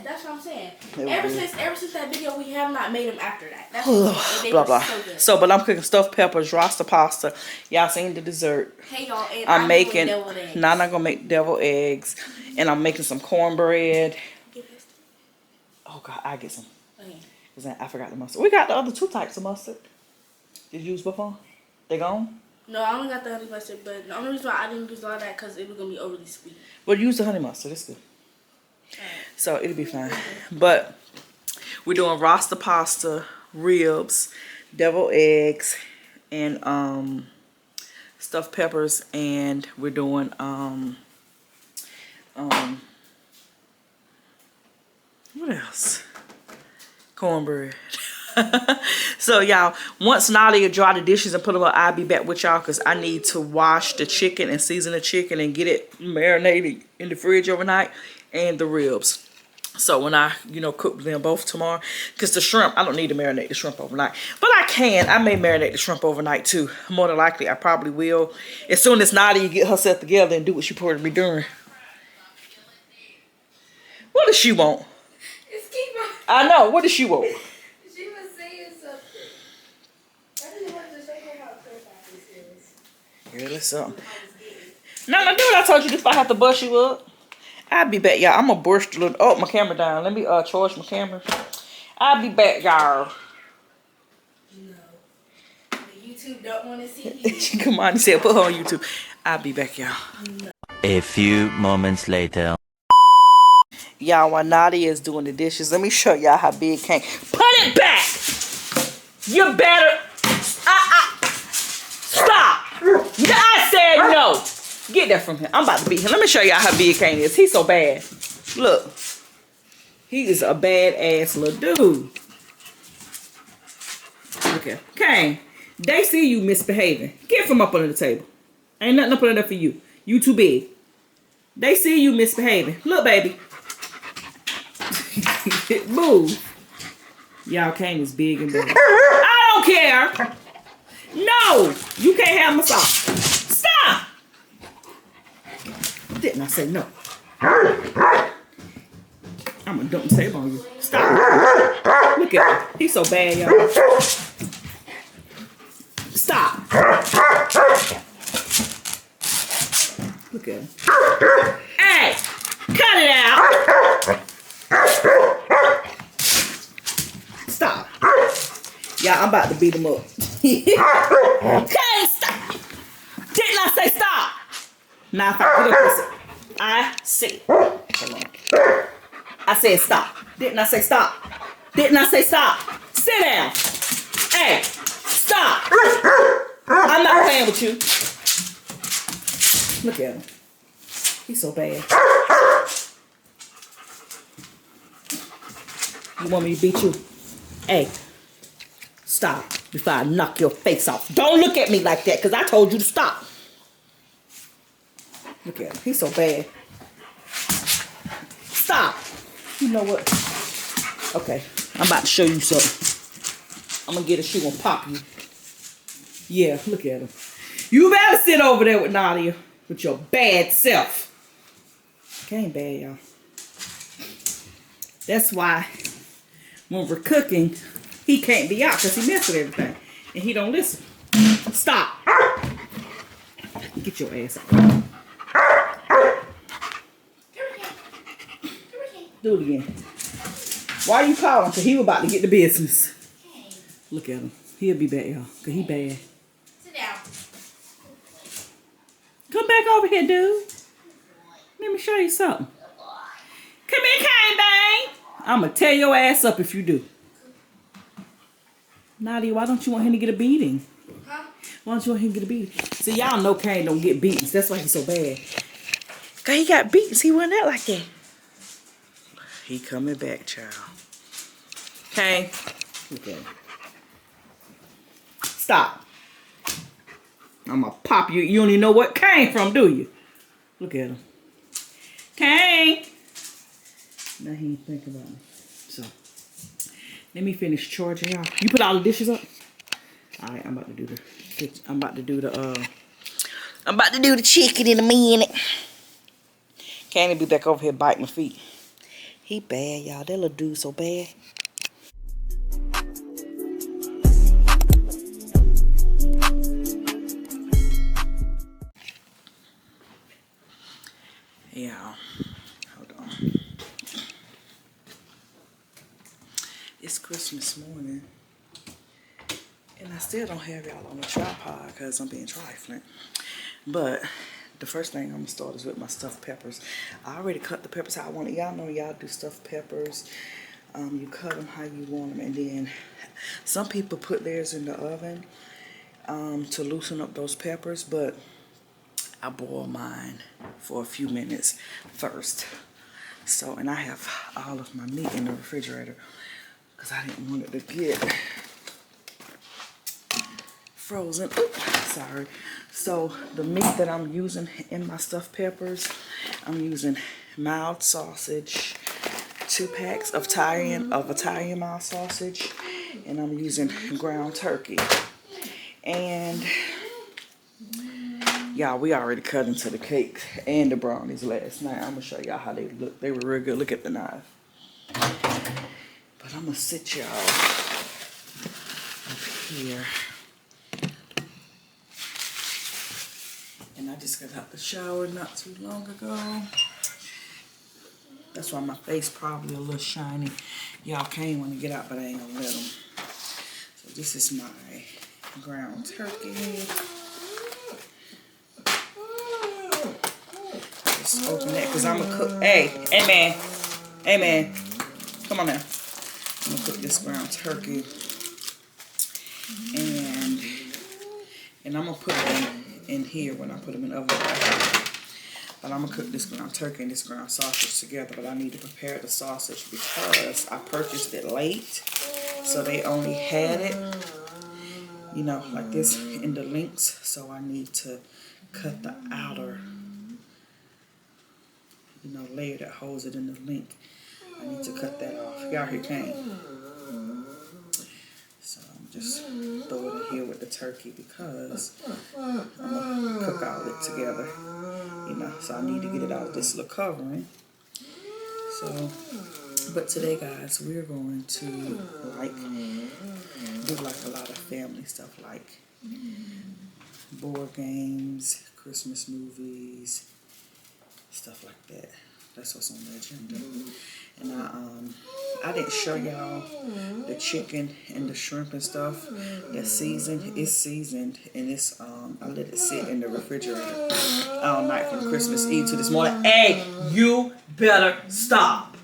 that's what I'm saying.
They were
Ever
good.
since that video, we have not made them after that. That's what I'm saying. And they
Blah
were
blah.
so good.
So, but I'm cooking stuffed peppers, roster pasta. Y'all seen the dessert?
Hey y'all, and
I'm making.
doing deviled eggs.
Now I'm not gonna make deviled eggs, and I'm making some cornbread. Oh God, I get some.
Okay.
Cause I forgot the mustard. We got the other 2 types of mustard. Did you use before? They gone?
No, I only got the honey mustard, but the only reason why I didn't use all that because it was gonna be overly sweet.
Well, use the honey mustard. It's good. So it'll be fine. But we're doing roster pasta, ribs, deviled eggs, and stuffed peppers, and we're doing what else? Cornbread. So y'all, once Nadia dry the dishes and put them up, I'll be back with y'all because I need to wash the chicken and season the chicken and get it marinated in the fridge overnight, and the ribs. So when I, cook them both tomorrow, because the shrimp, I don't need to marinate the shrimp overnight, but I can. I may marinate the shrimp overnight too. More than likely, I probably will. As soon as Nadia get herself together and do what she supposed to be doing. What does she want?
It's keep on.
I know. What does she want?
She was saying something. I didn't want to show her how perfect this is.
Really something. No, do what I told you. If I have to bust you up, I'll be back, y'all. I'm gonna burst a little. Oh, my camera down. Let me charge my camera. I'll be back, y'all.
No. The YouTube don't want to see you.
Come on, he said put her on YouTube. I'll be back, y'all.
A few moments later.
Y'all, while Nadia is doing the dishes, let me show y'all how big it came. Put it back! You better... Stop! I said no! Get that from him. I'm about to beat him. Let me show y'all how big Kane is. He's so bad. Look. He is a badass little dude. Okay. Kane, they see you misbehaving. Get from up under the table. Ain't nothing up under there for you. You too big. They see you misbehaving. Look, baby. Move. Y'all, Kane is big and bad. I don't care. No. You can't have my sauce. Stop. Didn't I say no? I'm gonna dump the table on you. Stop. Look at him. He's so bad, y'all. Stop. Look at him. Hey, cut it out. Stop. Yeah, I'm about to beat him up. Okay, stop. Didn't I say stop? Now if I put up this, I said, hold on. I said stop. Didn't I say stop? Didn't I say stop? Sit down. Hey, stop. I'm not playing with you. Look at him. He's so bad. You want me to beat you? Hey, stop before I knock your face off. Don't look at me like that because I told you to stop. Look at him. He's so bad. Stop. You know what? Okay. I'm about to show you something. I'm going to get a shoe and pop you. Yeah, look at him. You better sit over there with Nadia with your bad self. He ain't bad, y'all. That's why when we're cooking, he can't be out because he messes with everything. And he don't listen. Stop. Get your ass out. Do it again. Why are you calling? Because he was about to get the business. Look at him. He'll be back, y'all. Because he bad.
Sit down.
here, dude. Let me show you something. Come here, Kane Bang. I'm going to tear your ass up if you do. Nadia, why don't you want him to get a beating?
Huh?
Why don't you want him to get a beating? See, y'all know Kane don't get beatings. That's why he's so bad. Cause he got beatings. He wasn't that like that. He coming back, child. Kane, look at him. Stop. I'm gonna pop you. You don't even know what came from, do you? Look at him. Kane. Now he ain't thinking about me. So, let me finish charging y'all. You put all the dishes up? Alright, I'm about to do the chicken in a minute. Can't be back over here biting my feet. He bad, y'all. That little dude so bad. Yeah. Hold on. It's Christmas morning. And I still don't have y'all on the tripod because I'm being trifling. But the first thing I'm going to start is with my stuffed peppers. I already cut the peppers how I want it. Y'all know y'all do stuffed peppers. You cut them how you want them. And then some people put theirs in the oven to loosen up those peppers. But I boil mine for a few minutes first. So, and I have all of my meat in the refrigerator because I didn't want it to get frozen. Oops, sorry. So the meat that I'm using in my stuffed peppers, I'm using mild sausage, 2 packs of Italian mild sausage, and I'm using ground turkey. And y'all, we already cut into the cakes and the brownies last night. I'm gonna show y'all how they look. They were real good. Look at the knife. But I'm gonna sit y'all up here. And I just got out the shower not too long ago. That's why my face probably a little shiny. Y'all can't want to get out, but I ain't gonna let them. So this is my ground turkey. Just open that because I'm gonna cook. Hey man. Hey man. Come on now. I'm gonna cook this ground turkey. And I'm gonna put them in here when I put them in the oven. But I'm gonna cook this ground turkey and this ground sausage together. But I need to prepare the sausage because I purchased it late. So they only had it, you know, like this in the links. So I need to cut the outer, you know, layer that holds it in the link. I need to cut that off. Y'all hear Kane? So I'm just throw it in here with the turkey because I'm gonna cook all it together. You know, so I need to get it out of this little covering. So, but today, guys, we're going to do like a lot of family stuff, like board games, Christmas movies, stuff like that. That's what's on the agenda. And I didn't show y'all the chicken and the shrimp and stuff. That's seasoned. It's seasoned, and it's I let it sit in the refrigerator all night from Christmas Eve to this morning. Hey, you better stop.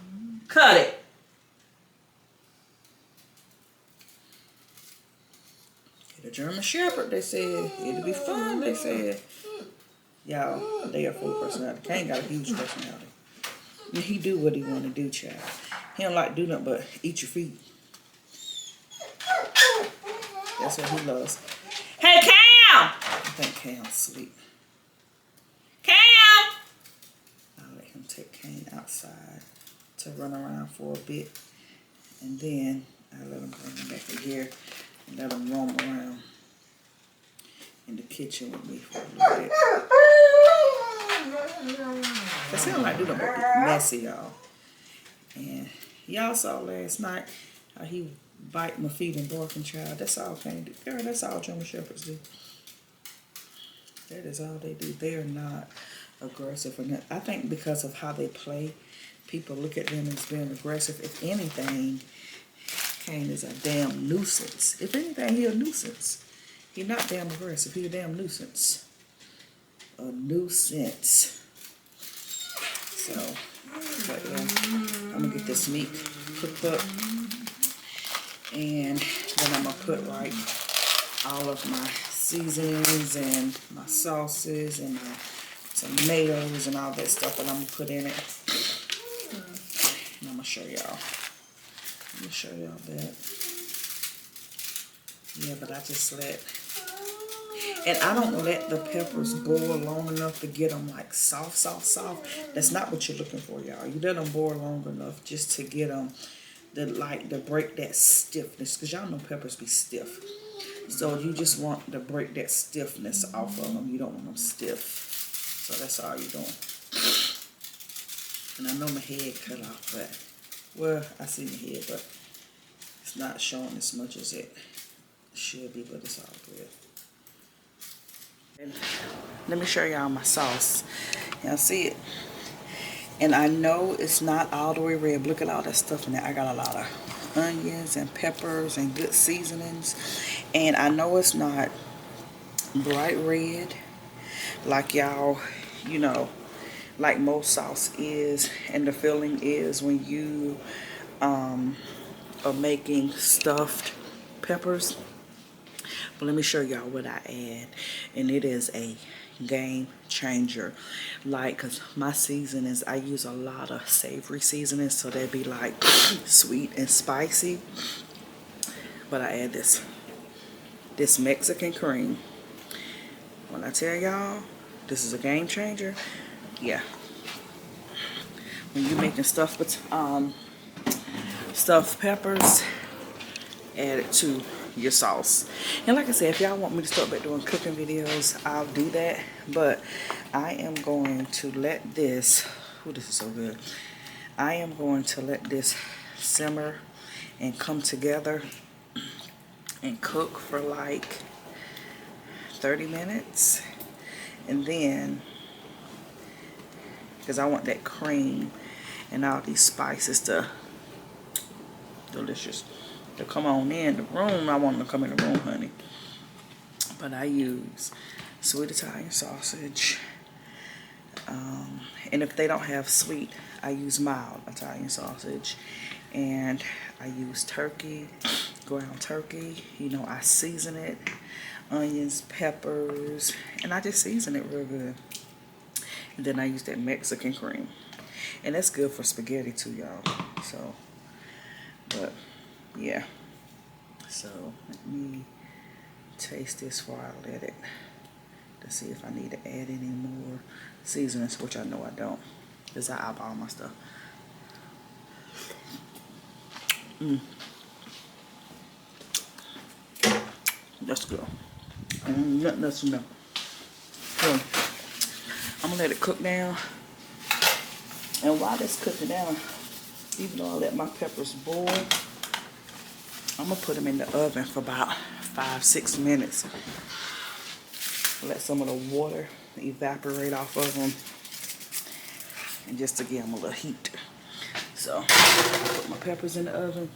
Cut it. Get a German Shepherd, they said. It'll be fun, they said. Y'all, they are full personality. Kane got a huge personality. And he do what he want to do, child. He don't like do nothing but eat your feet. That's what he loves. Hey, Cam! I think Cam's asleep. Cam! I'll let him take Kane outside to run around for a bit. And then I'll let him bring him back in here and let him roam around in the kitchen with me for a little bit. Cause he don't like do nothing but messy, y'all. And y'all saw last night how he bite my feet and barking, child. That's all Kane do. Girl, that's all German Shepherds do. That is all they do. They are not aggressive or nothing. I think because of how they play, people look at them as being aggressive. If anything, Kane is a damn nuisance. If anything, he a nuisance. He's not damn aggressive. He's a damn nuisance. a nuisance. So, but yeah, I'm gonna get this meat cooked up, and then I'm gonna put like all of my seasonings and my sauces and my tomatoes and all that stuff that I'm gonna put in it. And I'm gonna show y'all. I'm gonna show y'all that. Yeah, but I just let, and I don't let the peppers boil long enough to get them like soft. That's not what you're looking for, y'all. You let them boil long enough just to get them to break that stiffness, because y'all know peppers be stiff. So you just want to break that stiffness off of them. You don't want them stiff. So that's all you're doing. And I know my head cut off, but, well, I see my head, but it's not showing as much as it should be, but it's all good. And let me show y'all my sauce. Y'all see it? And I know it's not all the way red. Look at all that stuff in there. I got a lot of onions and peppers and good seasonings. And I know it's not bright red like y'all, you know, like most sauce is, and the feeling is when you are making stuffed peppers. But let me show y'all what I add, and it is a game changer. Like, cause my seasonings, I use a lot of savory seasonings, so they'd be like sweet and spicy. But I add this Mexican cream. When I tell y'all this is a game changer, yeah. When you're making stuff with stuffed peppers, add it to your sauce. And like I said, if y'all want me to start back doing cooking videos, I'll do that. But I am going to let this, oh, this is so good. I am going to let this simmer and come together and cook for like 30 minutes. And then, because I want that cream and all these spices to, delicious, to come on in the room. I want them to come in the room, honey. But I use sweet Italian sausage. And if they don't have sweet, I use mild Italian sausage. And I use turkey, ground turkey. You know, I season it. Onions, peppers, and I just season it real good. And then I use that Mexican cream. And that's good for spaghetti too, y'all. So, but, yeah. So, let me taste this before I let it, to see if I need to add any more seasonings, which I know I don't, because I eyeball my stuff. That's good. Nothing else to know. So, I'm gonna let it cook down. And while it's cooking down, even though I let my peppers boil, I'm gonna put them in the oven for about 5-6 minutes. Let some of the water evaporate off of them, and just to give them a little heat. So, put my peppers in the oven,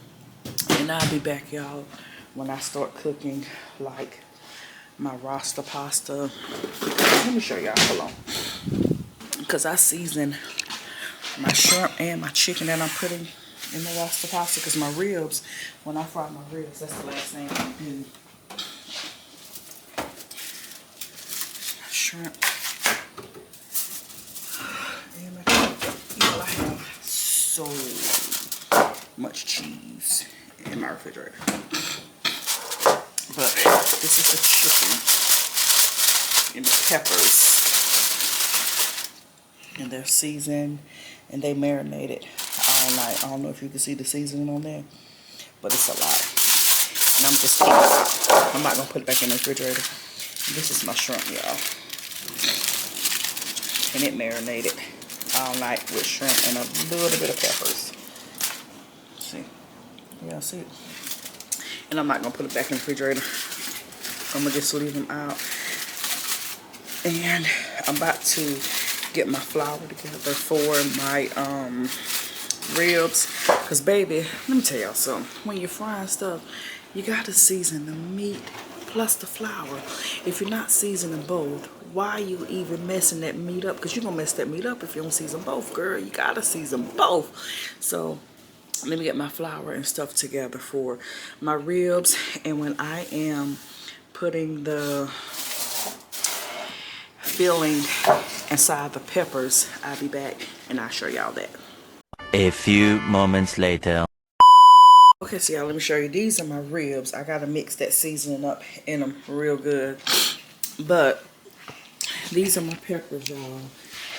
and I'll be back, y'all, when I start cooking like my rasta pasta. Let me show y'all, hold on. Because I season my shrimp and my chicken that I'm putting in the rasta pasta. Because my ribs, when I fry my ribs, that's the last thing I do. My shrimp. And my chicken. You know, I have so much cheese in my refrigerator. But this is the chicken and the peppers, and they're seasoned and they marinated all night. I don't know if you can see the seasoning on there, but it's a lot. And I'm just taking it out. I'm not gonna put it back in the refrigerator. This is my shrimp, y'all, and it marinated all night with shrimp and a little bit of peppers. See, y'all see it? And I'm not gonna put it back in the refrigerator. I'm gonna just leave them out. And I'm about to get my flour together for my ribs. Cause baby, let me tell y'all something. When you're frying stuff, you gotta season the meat plus the flour. If you're not seasoning both, why you even messing that meat up, because you're gonna mess that meat up if you don't season both, girl. You gotta season both. So let me get my flour and stuff together for my ribs, and when I am putting the filling inside the peppers, I'll be back and I'll show y'all that.
A few moments later.
Okay, so y'all, let me show you. These are my ribs. I gotta mix that seasoning up in them real good. But these are my peppers, y'all.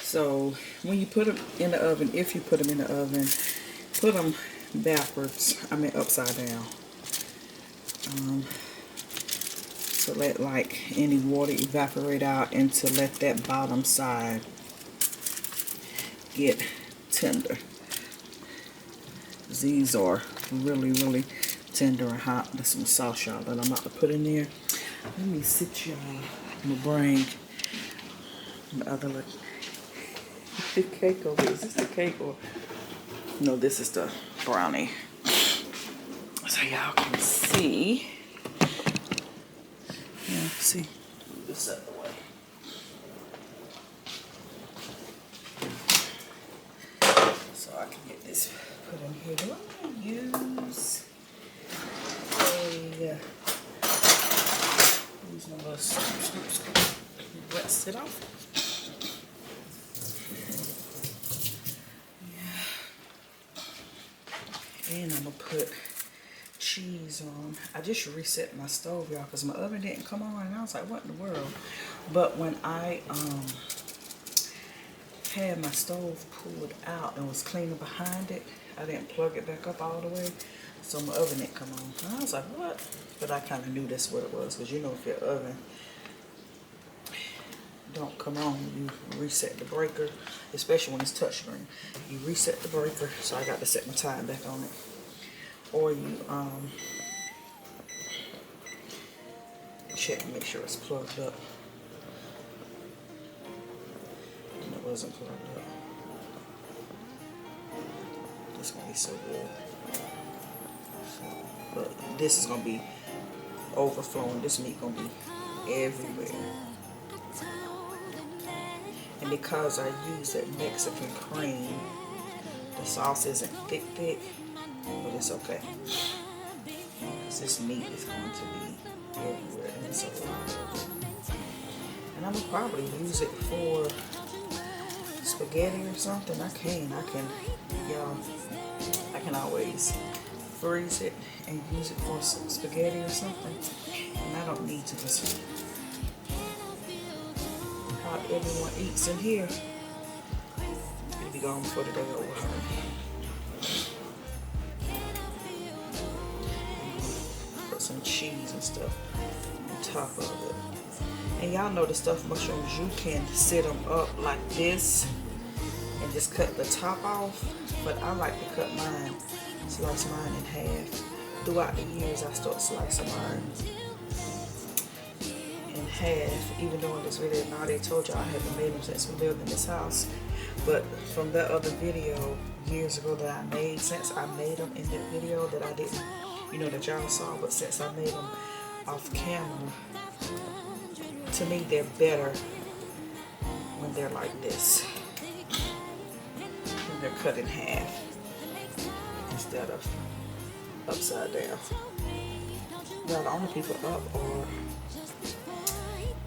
So when you put them in the oven, if you put them in the oven, put them backwards. I mean upside down. To let like any water evaporate out, and to let that bottom side get tender. These are really, really tender and hot. There's some sauce, y'all, that I'm about to put in there. Let me sit y'all. I'm gonna bring the other look. The cake over. Is this the cake or no? This is the brownie. So y'all can see. Yeah, see. Move this out of the way. So I can get this put in here. Do I want to use my little scoop. Let it sit off. Yeah. And I'm gonna put cheese on. I just reset my stove, y'all, because my oven didn't come on, and I was like, what in the world? But when I had my stove pulled out and was cleaning behind it, I didn't plug it back up all the way, so my oven didn't come on. And I was like, what? But I kind of knew that's what it was, because you know, if your oven don't come on, you reset the breaker, especially when it's touchscreen. You reset the breaker, so I got to set my time back on it. Or you check and make sure it's plugged up. And it wasn't plugged up. This is gonna be so good. But this is gonna be overflowing. This meat gonna be everywhere. And because I use that Mexican cream, the sauce isn't thick, but it's okay. Because this meat is going to be everywhere, and it's a lot of it. And I'm gonna probably use it for spaghetti or something. I can, y'all. I can always freeze it and use it for some spaghetti or something. And I don't need to just how everyone eats in here. It'll be gone before the day over. Put some cheese and stuff on top of it. And y'all know the stuffed mushrooms, you can sit them up like this and just cut the top off. But I like to cut mine, slice mine in half. Throughout the years, I start slicing mine in half. Even though in this video, I already told y'all I haven't made them since we lived in this house. But from that other video years ago that I made, since I made them in that video that I didn't, you know, that y'all saw, but since I made them off camera, to me they're better when they're like this. When they're cut in half instead of upside down. Now the only people up are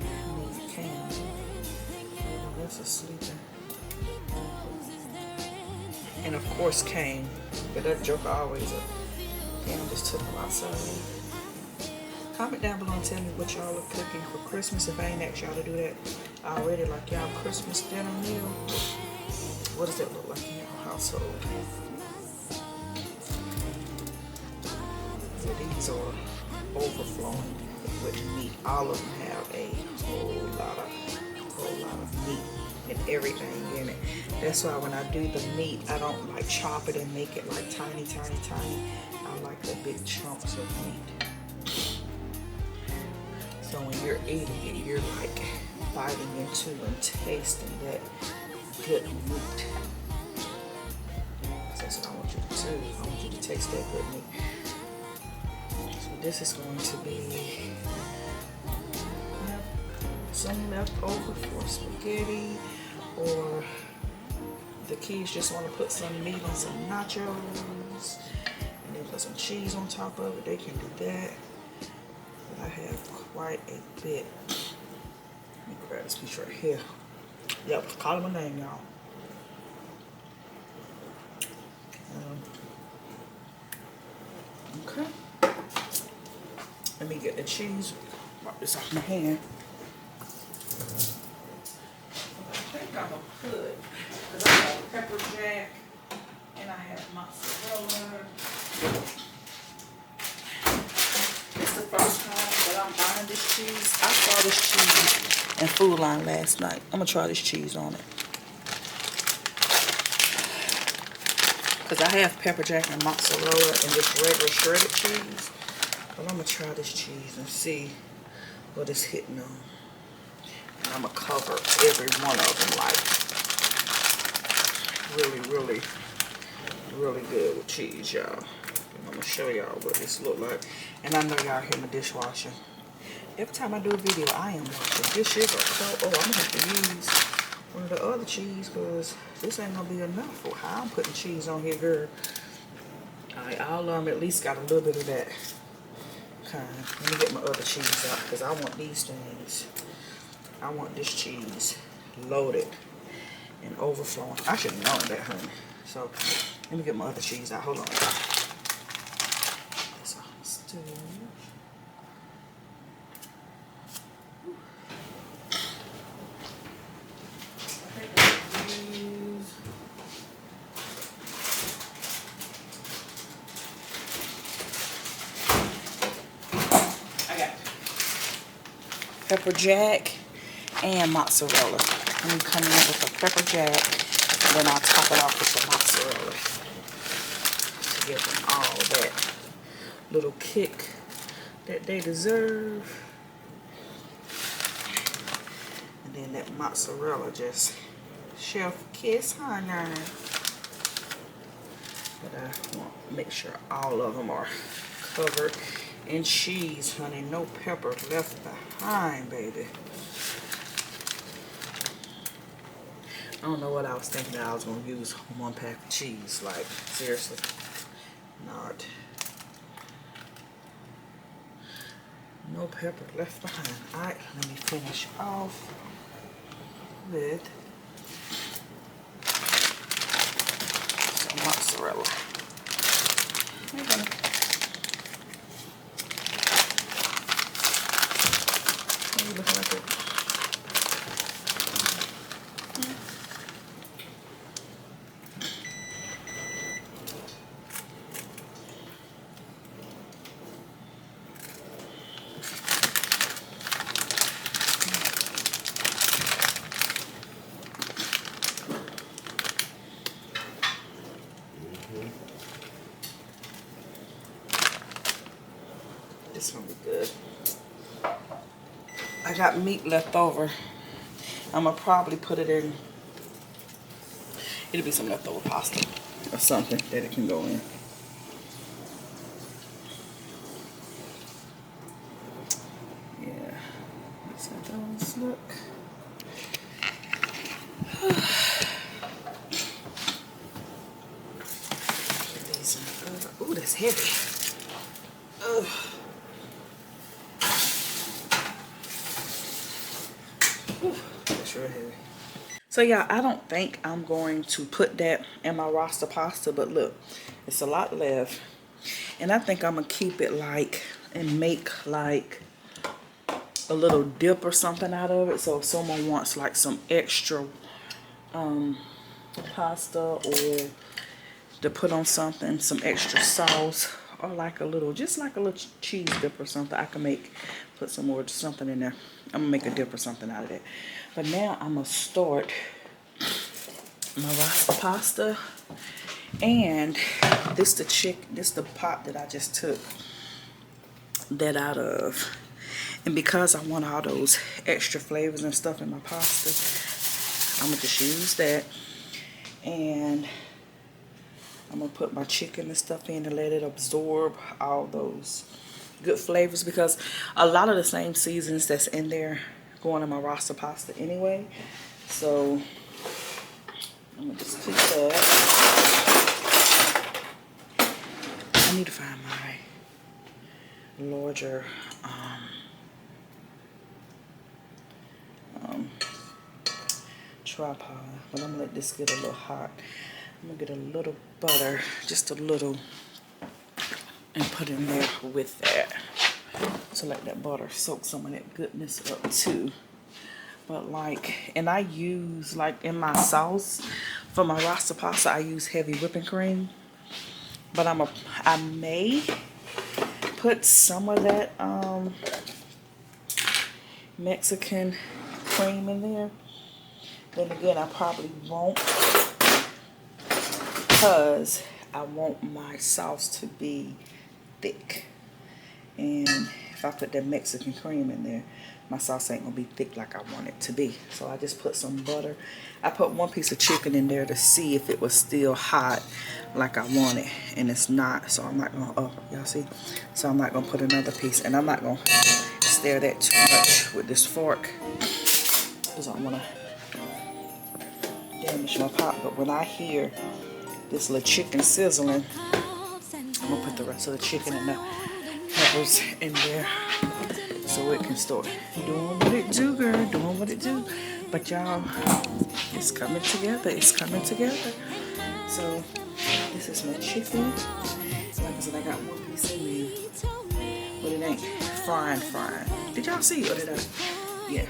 me and Cam. That's asleep. And of course Kane, but that joker always up. Cam just took him outside. Comment down below and tell me what y'all are cooking for Christmas. If I ain't asked y'all to do that already, like y'all Christmas dinner meal. What does that look like in your household? These are overflowing with meat. All of them have a whole lot of meat and everything in it. That's why when I do the meat, I don't like chop it and make it like tiny. I like the big chunks of meat. So when you're eating it, you're like biting into and tasting that good meat. That's what I want you to do. I want you to taste that good meat. So this is going to be some left over for spaghetti, or the kids just want to put some meat on some nachos and then put some cheese on top of it, they can do that. But I have quite a bit. Let me grab this piece right here. Yep, call my name, y'all. Okay. Let me get the cheese. Wipe this off my hand. I think I'm gonna put, because I have pepper jack and I have mozzarella. It's the first time that I'm buying this cheese. I saw this cheese in Food Line last night. I'm gonna try this cheese on it. Because I have pepper jack and mozzarella and just regular shredded cheese. But I'm gonna try this cheese and see what it's hitting on. And I'm gonna cover every one of them like really good with cheese, y'all. I'm gonna show y'all what this look like. And I know y'all hear my dishwasher. Every time I do a video, I am washing dishes or so. Oh, I'm gonna have to use one of the other cheese because this ain't gonna be enough for how I'm putting cheese on here, girl. Alright, all of them at least got a little bit of that kind. Let me get my other cheese out because I want these things. I want this cheese loaded and overflowing. I should have known that, honey. So let me get my other cheese out. Hold on. That's all still. Pepper jack and mozzarella. Let me come in with the pepper jack, and then I'll top it off with the mozzarella to give them all that little kick that they deserve. And then that mozzarella just chef kiss, honey. But I want to make sure all of them are covered in cheese, honey. No pepper left behind, baby. I don't know what I was thinking that I was going to use one pack of cheese. Like, seriously. Not. No pepper left behind. Alright, let me finish off with some mozzarella. Okay. Looking like it. This one be good. I got meat left over. I'm gonna probably put it in. It'll be some leftover pasta or something that it can go in. Yeah, that's how those look. Ooh, that's heavy. Ugh. That's real heavy. So yeah, I don't think I'm going to put that in my roster pasta, but look, it's a lot left. And I think I'm gonna keep it like and make like a little dip or something out of it. So if someone wants like some extra pasta or to put on something, some extra sauce, or like a little, just like a little cheese dip or something, I can make, put some more something in there. I'm gonna make a dip or something out of it. But now I'm gonna start my rasta pasta, and this the pot that I just took that out of. And because I want all those extra flavors and stuff in my pasta, I'm gonna just use that. And I'm gonna put my chicken and stuff in and let it absorb all those good flavors, because a lot of the same seasons that's in there going in my roster pasta anyway. So I'm gonna just keep that. I need to find my larger tripod, but I'm gonna let this get a little hot. I'm gonna get a little butter, just a little, and put in there with that to let that butter soak some of that goodness up too. But like, and I use, like in my sauce for my roster pasta, I use heavy whipping cream, but I may put some of that Mexican cream in there. Then again, I probably won't, because I want my sauce to be thick. And if I put that Mexican cream in there, my sauce ain't gonna be thick like I want it to be. So I just put some butter. I put one piece of chicken in there to see if it was still hot like I want it, and it's not. So I'm not gonna, oh, y'all see? So I'm not gonna put another piece, and I'm not gonna stir that too much with this fork, because I don't wanna damage my pot. But when I hear this little chicken sizzling, I'm gonna put the rest of the chicken and the peppers in there so it can start doing what it do, girl, doing what it do. But y'all, it's coming together. It's coming together. So this is my chicken. Like I said, I got one piece in there, but it ain't frying. Did y'all see it, or did I? Yeah.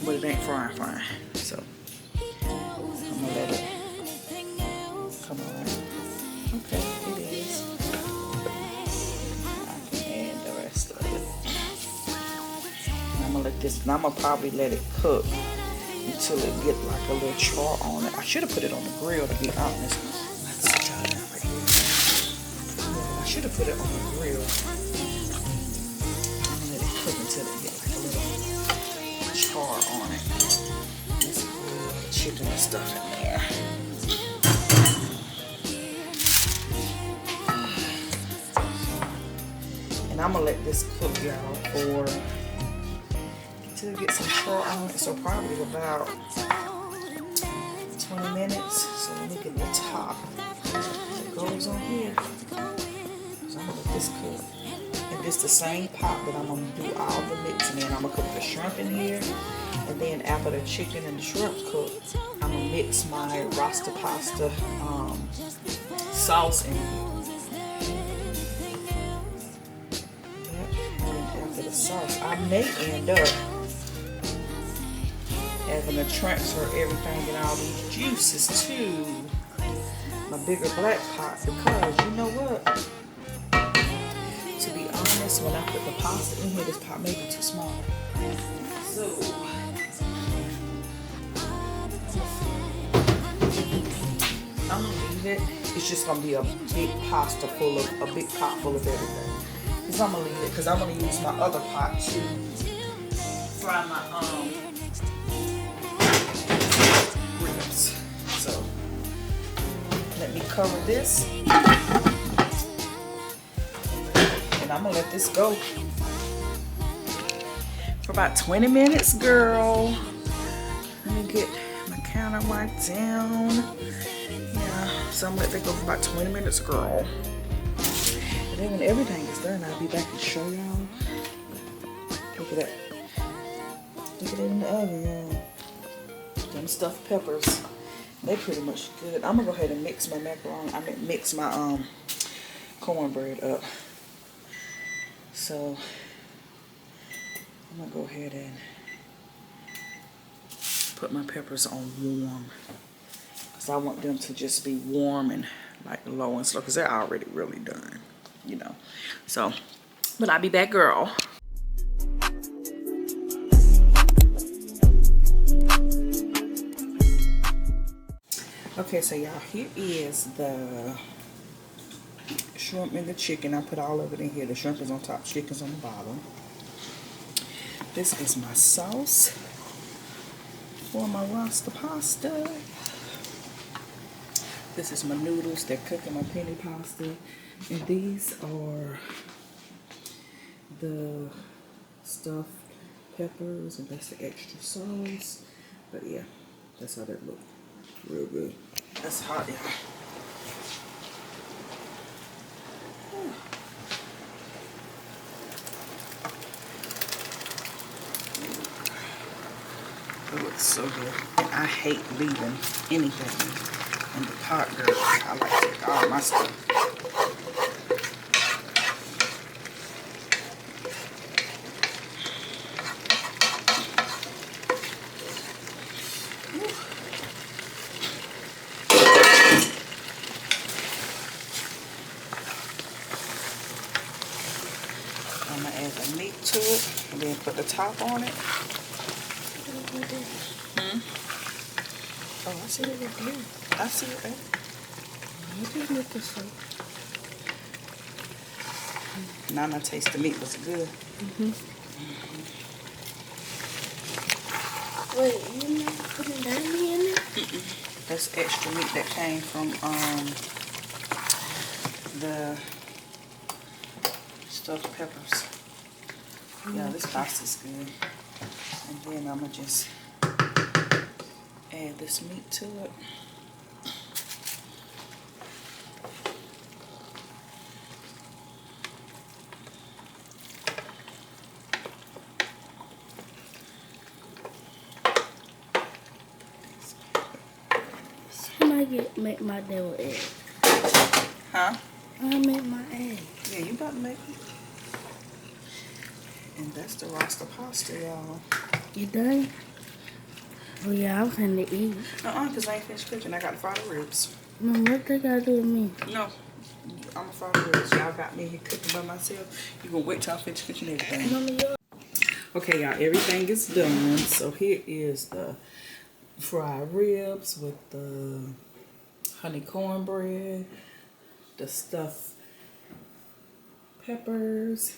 But it ain't frying. So I'm gonna let it come on. Okay, it is. I can add the rest of it. And I'm gonna let this, and I'm gonna probably let it cook until it get like a little char on it. I should have put it on the grill, to be honest. I should have put it on the grill. I'm gonna let it cook until it get like a little char on it. There's a little chicken and stuff in there. And I'm gonna let this cook, y'all, for until it gets some char on it. So probably about 20 minutes. So let me get the top that goes on here. So I'm gonna let this cook. And this the same pot that I'm gonna do all the mixing in. I'm gonna cook the shrimp in here, and then after the chicken and the shrimp cook, I'm gonna mix my roster pasta sauce in here. After the sauce, I may end up having to transfer everything and all these juices to my bigger black pot, because you know what? To be honest, when I put the pasta in here, this pot may be too small. So I'm gonna leave it. It's just gonna be a big pot full of everything. Cause I'm gonna leave it, because I'm gonna use my other pot to fry my ribs. So let me cover this, and I'm gonna let this go for about 20 minutes, girl. Let me get my counter wiped down. Yeah, so I'm gonna let that go for about 20 minutes, girl. And then when everything is done, I'll be back and show y'all. Look at that. Look at it in the oven, y'all. Them stuffed peppers, they pretty much good. I'm gonna go ahead and mix my macaroni. Mix my cornbread up. So I'm gonna go ahead and put my peppers on warm, because I want them to just be warm and like low and slow, because they're already really done, you know. So, but I'll be back, girl. Okay, so y'all, here is the shrimp and the chicken. I put all of it in here. The shrimp is on top, chicken's on the bottom. This is my sauce for my roster pasta. This is my noodles. They're cooking my penne pasta. And these are the stuffed peppers, and that's the extra sauce. But yeah, that's how that look. Real good. That's hot, y'all. It looks so good. And I hate leaving anything in the pot, girl. I like to take all my stuff. I'm gonna add the meat to it and then put the top on it. Oh, I see it right there. I see it right there. Now I taste the meat was good.
Wait, you not putting that meat in it?
That's extra meat that came from the stuffed peppers. Yeah, this pasta's good. And then I'm gonna just add this meat to it.
I might make my devil egg.
Huh?
I'll make my egg.
Yeah, you about to make it. And that's the roster pasta, y'all.
You done? Oh yeah, I'm finna eat.
Because I ain't finished cooking. I got to fry the ribs.
No, what they gotta do with me?
No, I'm gonna fry the ribs. Y'all got me here cooking by myself. You gonna wait till I finish cooking everything.
Mama, you.
Okay, y'all, everything is done. So here is the fried ribs with the honey cornbread, the stuffed peppers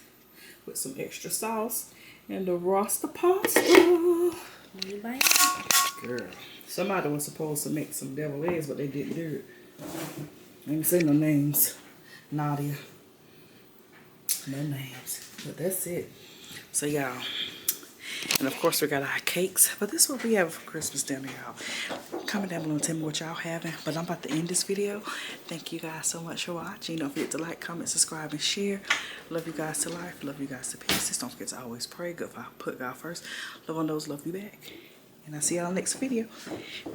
with some extra sauce, and the roster pasta.
You bite?
Girl, somebody was supposed to make some deviled eggs, but they didn't do it. I ain't say no names. Nadia. No names. But that's it. So y'all, and of course we got our cakes, but this is what we have for Christmas dinner, y'all. Comment down below and tell me what y'all having. But I'm about to end this video. Thank you guys so much for watching. Don't forget to like, comment, subscribe, and share. Love you guys to life. Love you guys to pieces. Don't forget to always pray. Good. Put God first. Love on those love you back. And I'll see y'all next video.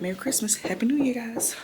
Merry Christmas. Happy New Year, guys.